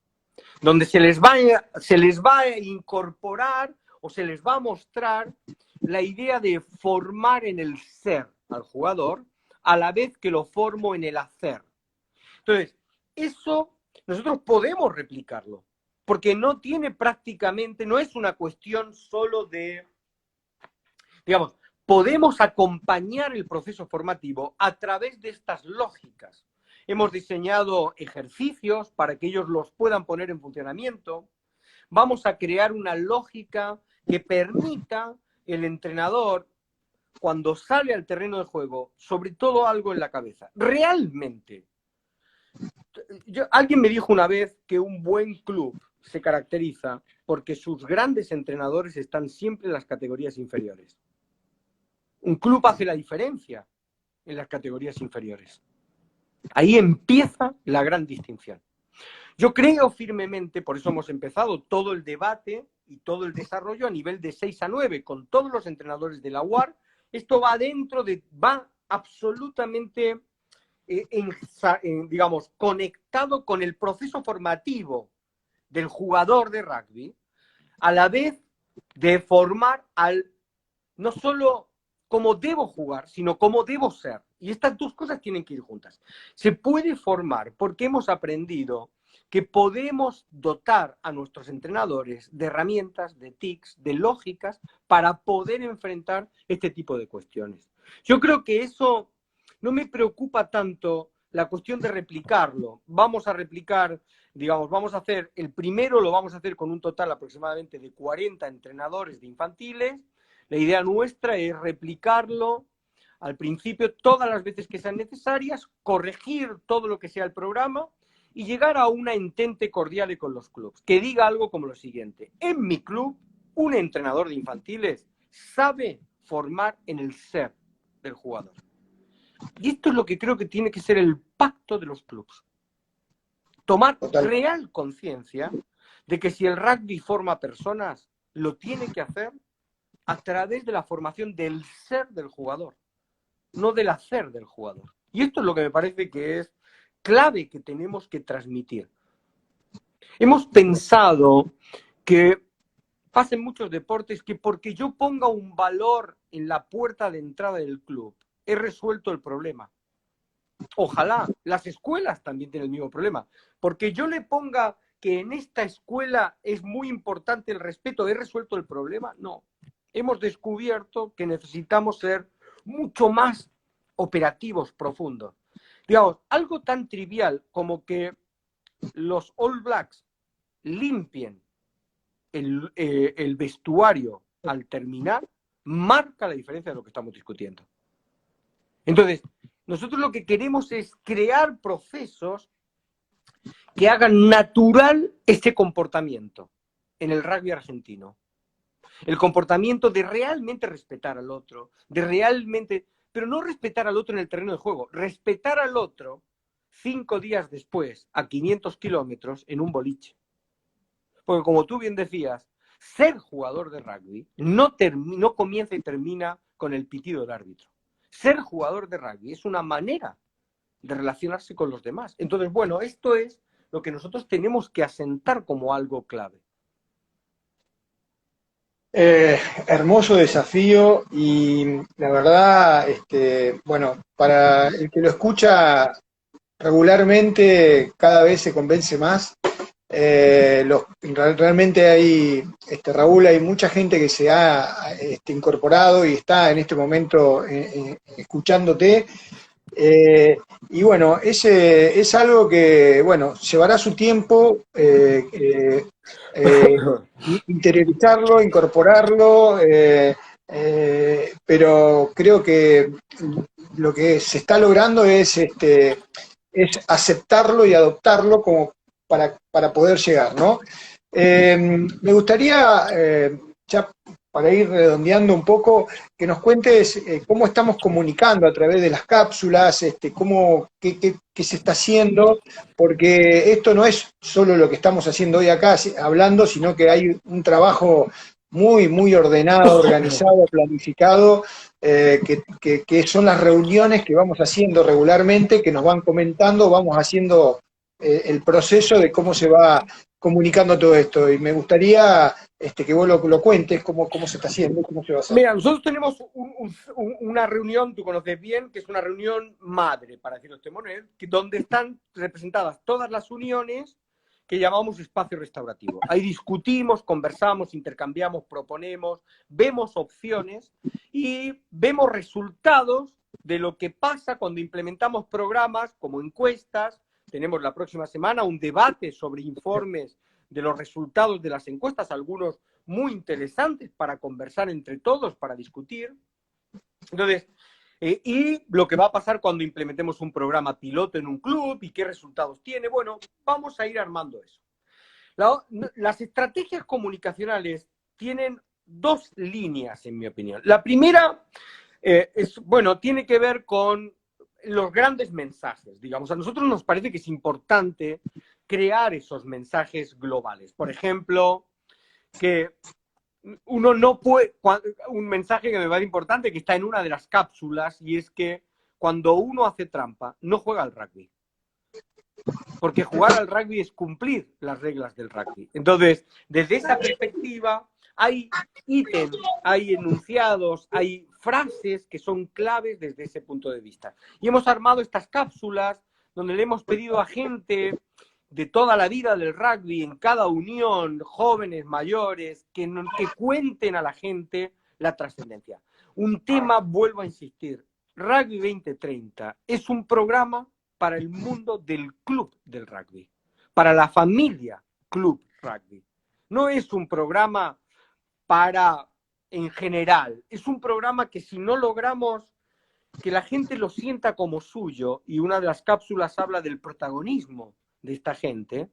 donde se les va a incorporar o se les va a mostrar la idea de formar en el ser al jugador a la vez que lo formo en el hacer. Entonces, eso nosotros podemos replicarlo, porque no tiene prácticamente, no es una cuestión solo de, digamos, podemos acompañar el proceso formativo a través de estas lógicas. Hemos diseñado ejercicios para que ellos los puedan poner en funcionamiento. Vamos a crear una lógica que permita el entrenador, cuando sale al terreno de juego, sobre todo algo en la cabeza. Realmente. Alguien me dijo una vez que un buen club se caracteriza porque sus grandes entrenadores están siempre en las categorías inferiores. Un club hace la diferencia en las categorías inferiores. Ahí empieza la gran distinción. Yo creo firmemente, por eso hemos empezado todo el debate y todo el desarrollo a nivel de 6 a 9, con todos los entrenadores de la UAR. Esto va absolutamente, digamos, conectado con el proceso formativo del jugador de rugby, a la vez de formar no solo cómo debo jugar, sino cómo debo ser. Y estas dos cosas tienen que ir juntas. Se puede formar porque hemos aprendido que podemos dotar a nuestros entrenadores de herramientas, de tics, de lógicas para poder enfrentar este tipo de cuestiones. Yo creo que eso no me preocupa tanto la cuestión de replicarlo. Vamos a replicar, digamos, vamos a hacer, el primero lo vamos a hacer con un total aproximadamente de 40 entrenadores de infantiles. La idea nuestra es replicarlo al principio todas las veces que sean necesarias, corregir todo lo que sea el programa y llegar a una entente cordial con los clubes, que diga algo como lo siguiente: en mi club, un entrenador de infantiles sabe formar en el ser del jugador. Y esto es lo que creo que tiene que ser el pacto de los clubes. Tomar Total. real conciencia de que si el rugby forma personas, lo tiene que hacer a través de la formación del ser del jugador, no del hacer del jugador. Y esto es lo que me parece que es clave que tenemos que transmitir. Hemos pensado que pasa en muchos deportes que porque yo ponga un valor en la puerta de entrada del club, he resuelto el problema. Ojalá, las escuelas también tienen el mismo problema. Porque yo le ponga que en esta escuela es muy importante el respeto, ¿he resuelto el problema? No. Hemos descubierto que necesitamos ser mucho más operativos, profundos. Digamos, algo tan trivial como que los All Blacks limpien el vestuario al terminar marca la diferencia de lo que estamos discutiendo. Entonces, nosotros lo que queremos es crear procesos que hagan natural este comportamiento en el rugby argentino. El comportamiento de realmente respetar al otro, de realmente, pero no respetar al otro en el terreno de juego, respetar al otro 5 días después, a 500 kilómetros, en un boliche. Porque como tú bien decías, ser jugador de rugby no comienza y termina con el pitido del árbitro. Ser jugador de rugby es una manera de relacionarse con los demás. Entonces, bueno, esto es lo que nosotros tenemos que asentar como algo clave. Hermoso desafío y la verdad, bueno, para el que lo escucha regularmente cada vez se convence más. Realmente hay, Raúl, hay mucha gente que se ha incorporado y está en este momento escuchándote. Y bueno, es algo que, bueno, llevará su tiempo interiorizarlo, incorporarlo, pero creo que lo que se está logrando es aceptarlo y adoptarlo como para poder llegar, ¿no? Me gustaría, ya para ir redondeando un poco, que nos cuentes cómo estamos comunicando a través de las cápsulas, qué se está haciendo, porque esto no es solo lo que estamos haciendo hoy acá hablando, sino que hay un trabajo muy, muy ordenado, organizado, planificado, que son las reuniones que vamos haciendo regularmente, que nos van comentando, vamos haciendo el proceso de cómo se va comunicando todo esto. Y me gustaría que vos lo cuentes, cómo se está haciendo, cómo se va a hacer. Mira, nosotros tenemos una reunión, tú conoces bien, que es una reunión madre, para decirlo de este modo, donde están representadas todas las uniones que llamamos espacio restaurativo. Ahí discutimos, conversamos, intercambiamos, proponemos, vemos opciones y vemos resultados de lo que pasa cuando implementamos programas como encuestas. Tenemos la próxima semana un debate sobre informes de los resultados de las encuestas, algunos muy interesantes para conversar entre todos, para discutir. Entonces, y lo que va a pasar cuando implementemos un programa piloto en un club y qué resultados tiene. Bueno, vamos a ir armando eso. Las estrategias comunicacionales tienen dos líneas, en mi opinión. La primera tiene que ver con los grandes mensajes, digamos. A nosotros nos parece que es importante crear esos mensajes globales. Por ejemplo, que uno no puede, un mensaje que me parece importante, que está en una de las cápsulas, y es que cuando uno hace trampa, no juega al rugby. Porque jugar al rugby es cumplir las reglas del rugby. Entonces, desde esa perspectiva, hay ítems, hay enunciados, hay frases que son claves desde ese punto de vista. Y hemos armado estas cápsulas donde le hemos pedido a gente de toda la vida del rugby, en cada unión, jóvenes, mayores, que cuenten a la gente la trascendencia. Un tema, vuelvo a insistir, Rugby 2030 es un programa para el mundo del club del rugby, para la familia club rugby. No es un programa para, en general, es un programa que si no logramos que la gente lo sienta como suyo, y una de las cápsulas habla del protagonismo de esta gente,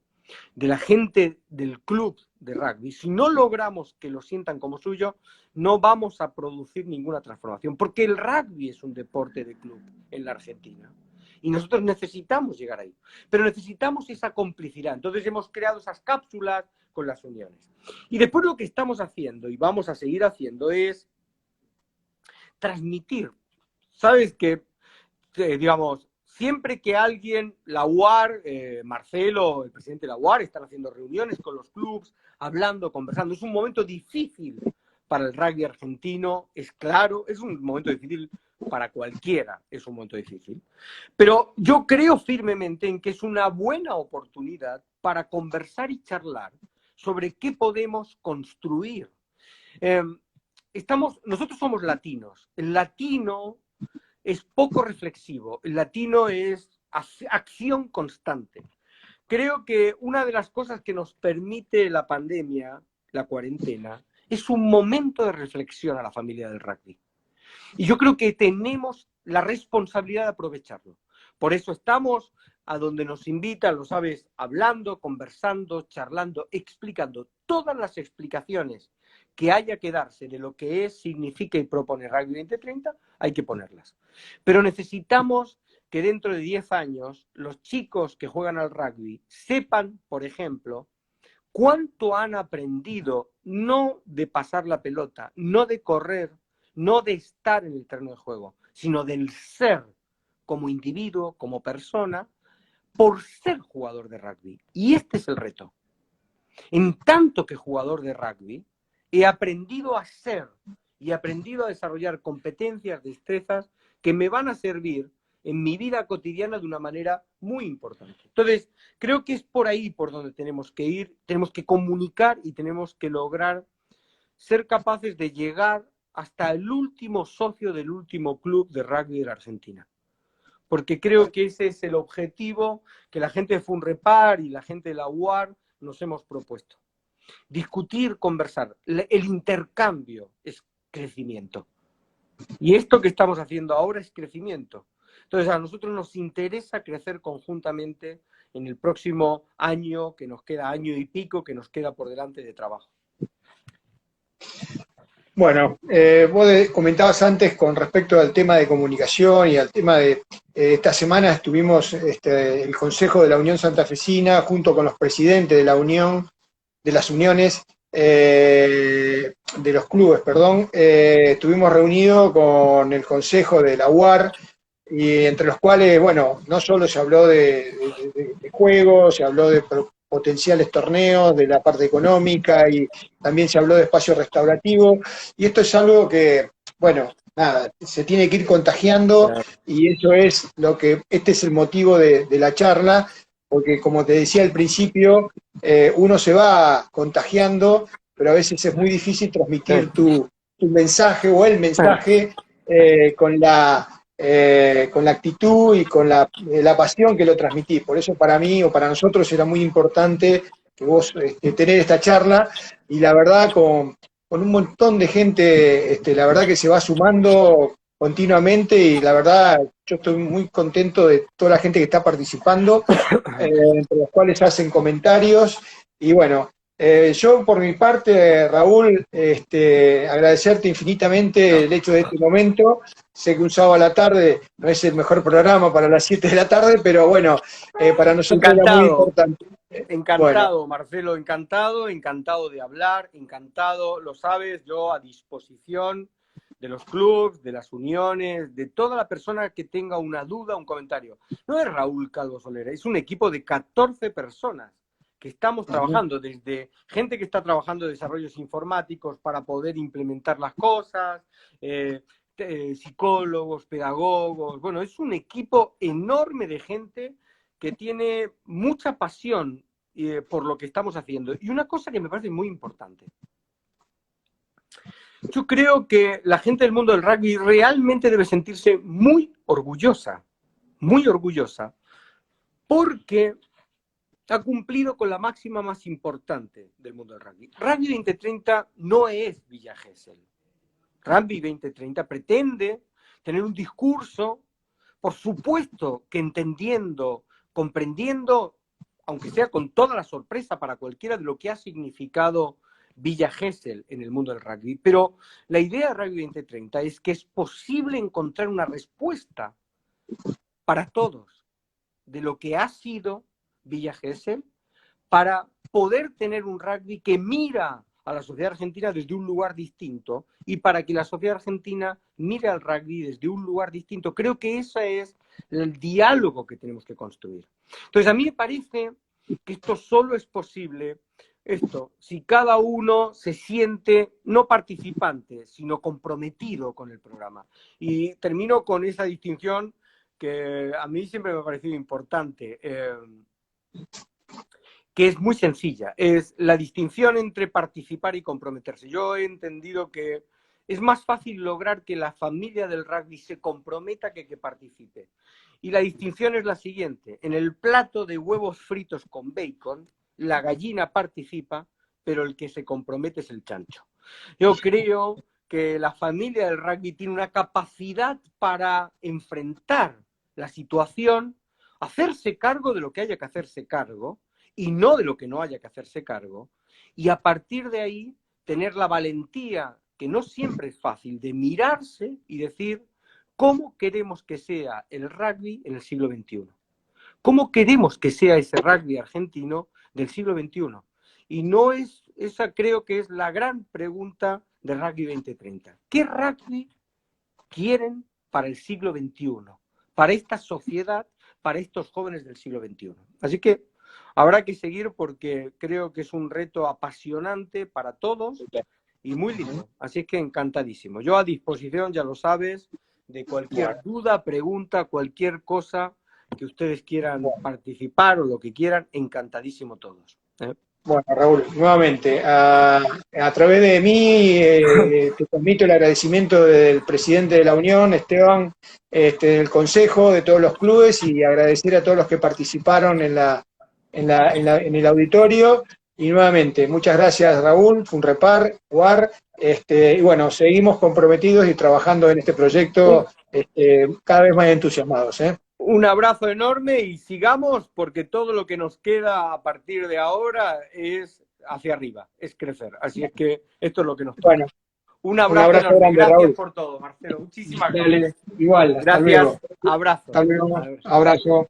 de la gente del club de rugby, si no logramos que lo sientan como suyo, no vamos a producir ninguna transformación, porque el rugby es un deporte de club en la Argentina. Y nosotros necesitamos llegar ahí. Pero necesitamos esa complicidad. Entonces hemos creado esas cápsulas con las uniones. Y después lo que estamos haciendo, y vamos a seguir haciendo, es transmitir. Sabes que, digamos, siempre que alguien, la UAR, Marcelo, el presidente de la UAR, están haciendo reuniones con los clubes, hablando, conversando. Es un momento difícil para el rugby argentino, es claro, es un momento difícil para cualquiera, es un momento difícil. Pero yo creo firmemente en que es una buena oportunidad para conversar y charlar sobre qué podemos construir. Nosotros somos latinos. El latino es poco reflexivo. El latino es acción constante. Creo que una de las cosas que nos permite la pandemia la cuarentena es un momento de reflexión a la familia del rugby. Y yo creo que tenemos la responsabilidad de aprovecharlo. Por eso estamos a donde nos invitan, lo sabes, hablando, conversando, charlando, explicando todas las explicaciones que haya que darse de lo que es, significa y propone Rugby 2030, hay que ponerlas. Pero necesitamos que dentro de 10 años los chicos que juegan al rugby sepan, por ejemplo, cuánto han aprendido, no de pasar la pelota, no de correr, no de estar en el terreno de juego, sino del ser como individuo, como persona, por ser jugador de rugby. Y este es el reto. En tanto que jugador de rugby, he aprendido a ser y he aprendido a desarrollar competencias, destrezas que me van a servir en mi vida cotidiana de una manera muy importante. Entonces, creo que es por ahí por donde tenemos que ir, tenemos que comunicar y tenemos que lograr ser capaces de llegar hasta el último socio del último club de rugby de la Argentina. Porque creo que ese es el objetivo que la gente de Funrepar y la gente de la UAR nos hemos propuesto. Discutir, conversar. El intercambio es crecimiento. Y esto que estamos haciendo ahora es crecimiento. Entonces a nosotros nos interesa crecer conjuntamente en el próximo año, que nos queda año y pico, que nos queda por delante de trabajo. Bueno, vos comentabas antes con respecto al tema de comunicación y al tema de esta semana estuvimos el Consejo de la Unión Santafesina junto con los presidentes de la Unión, de las uniones, de los clubes, perdón, estuvimos reunidos con el Consejo de la UAR, y entre los cuales, bueno, no solo se habló de juegos, se habló de potenciales torneos, de la parte económica, y también se habló de espacio restaurativo, y esto es algo que, bueno, nada, se tiene que ir contagiando, y eso es lo que, este es el motivo de la charla, porque como te decía al principio, uno se va contagiando, pero a veces es muy difícil transmitir tu mensaje o el mensaje con la actitud y con la pasión que lo transmitís. Por eso para mí o para nosotros era muy importante que vos tener esta charla, y la verdad con un montón de gente, la verdad que se va sumando continuamente, y la verdad yo estoy muy contento de toda la gente que está participando, entre los cuales hacen comentarios, y bueno, yo por mi parte, Raúl, agradecerte infinitamente el hecho de este momento. Sé que un sábado a la tarde no es el mejor programa para las 7 de la tarde, pero bueno, para nosotros era muy importante. Encantado, Bueno. Marcelo, encantado de hablar, encantado, lo sabes, yo a disposición de los clubes, de las uniones, de toda la persona que tenga una duda, un comentario. No es Raúl Calvo Solera, es un equipo de 14 personas que estamos trabajando, desde gente que está trabajando en desarrollos informáticos para poder implementar las cosas, psicólogos, pedagogos, bueno, es un equipo enorme de gente que tiene mucha pasión por lo que estamos haciendo. Y una cosa que me parece muy importante. Yo creo que la gente del mundo del rugby realmente debe sentirse muy orgullosa, porque ha cumplido con la máxima más importante del mundo del rugby. Rugby 2030 no es Villa Gesell. Rugby 2030 pretende tener un discurso, por supuesto que entendiendo, comprendiendo, aunque sea con toda la sorpresa para cualquiera, de lo que ha significado Villa Gesell en el mundo del rugby. Pero la idea de Rugby 2030 es que es posible encontrar una respuesta para todos de lo que ha sido Villa Gesell, para poder tener un rugby que mira a la sociedad argentina desde un lugar distinto, y para que la sociedad argentina mire al rugby desde un lugar distinto. Creo que ese es el diálogo que tenemos que construir. Entonces, a mí me parece que esto solo es posible si cada uno se siente no participante, sino comprometido con el programa. Y termino con esa distinción que a mí siempre me ha parecido importante, que es muy sencilla, es la distinción entre participar y comprometerse. Yo he entendido que es más fácil lograr que la familia del rugby se comprometa que participe. Y la distinción es la siguiente: en el plato de huevos fritos con bacon, la gallina participa pero el que se compromete es el chancho. Yo creo que la familia del rugby tiene una capacidad para enfrentar la situación, hacerse cargo de lo que haya que hacerse cargo y no de lo que no haya que hacerse cargo, y a partir de ahí tener la valentía, que no siempre es fácil, de mirarse y decir cómo queremos que sea el rugby en el siglo XXI. ¿Cómo queremos que sea ese rugby argentino del siglo XXI? Y no es, esa creo que es la gran pregunta de Rugby 2030. ¿Qué rugby quieren para el siglo XXI? Para esta sociedad, para estos jóvenes del siglo XXI. Así que habrá que seguir porque creo que es un reto apasionante para todos y muy lindo. Así que encantadísimo. Yo a disposición, ya lo sabes, de cualquier duda, pregunta, cualquier cosa que ustedes quieran participar o lo que quieran, encantadísimo todos. Bueno, Raúl, nuevamente, a través de mí te transmito el agradecimiento del presidente de la Unión, Esteban, del Consejo, de todos los clubes y agradecer a todos los que participaron en el auditorio. Y nuevamente, muchas gracias Raúl, Funrepar, UAR, y bueno, seguimos comprometidos y trabajando en este proyecto cada vez más entusiasmados. Un abrazo enorme y sigamos porque todo lo que nos queda a partir de ahora es hacia arriba, es crecer. Así es que esto es lo que nos toca. Bueno, un abrazo enorme. Grande, gracias Raúl. por todo, Marcelo. Muchísimas Dale, gracias. igual, hasta Gracias. Luego. Abrazo. Hasta luego. Abrazo.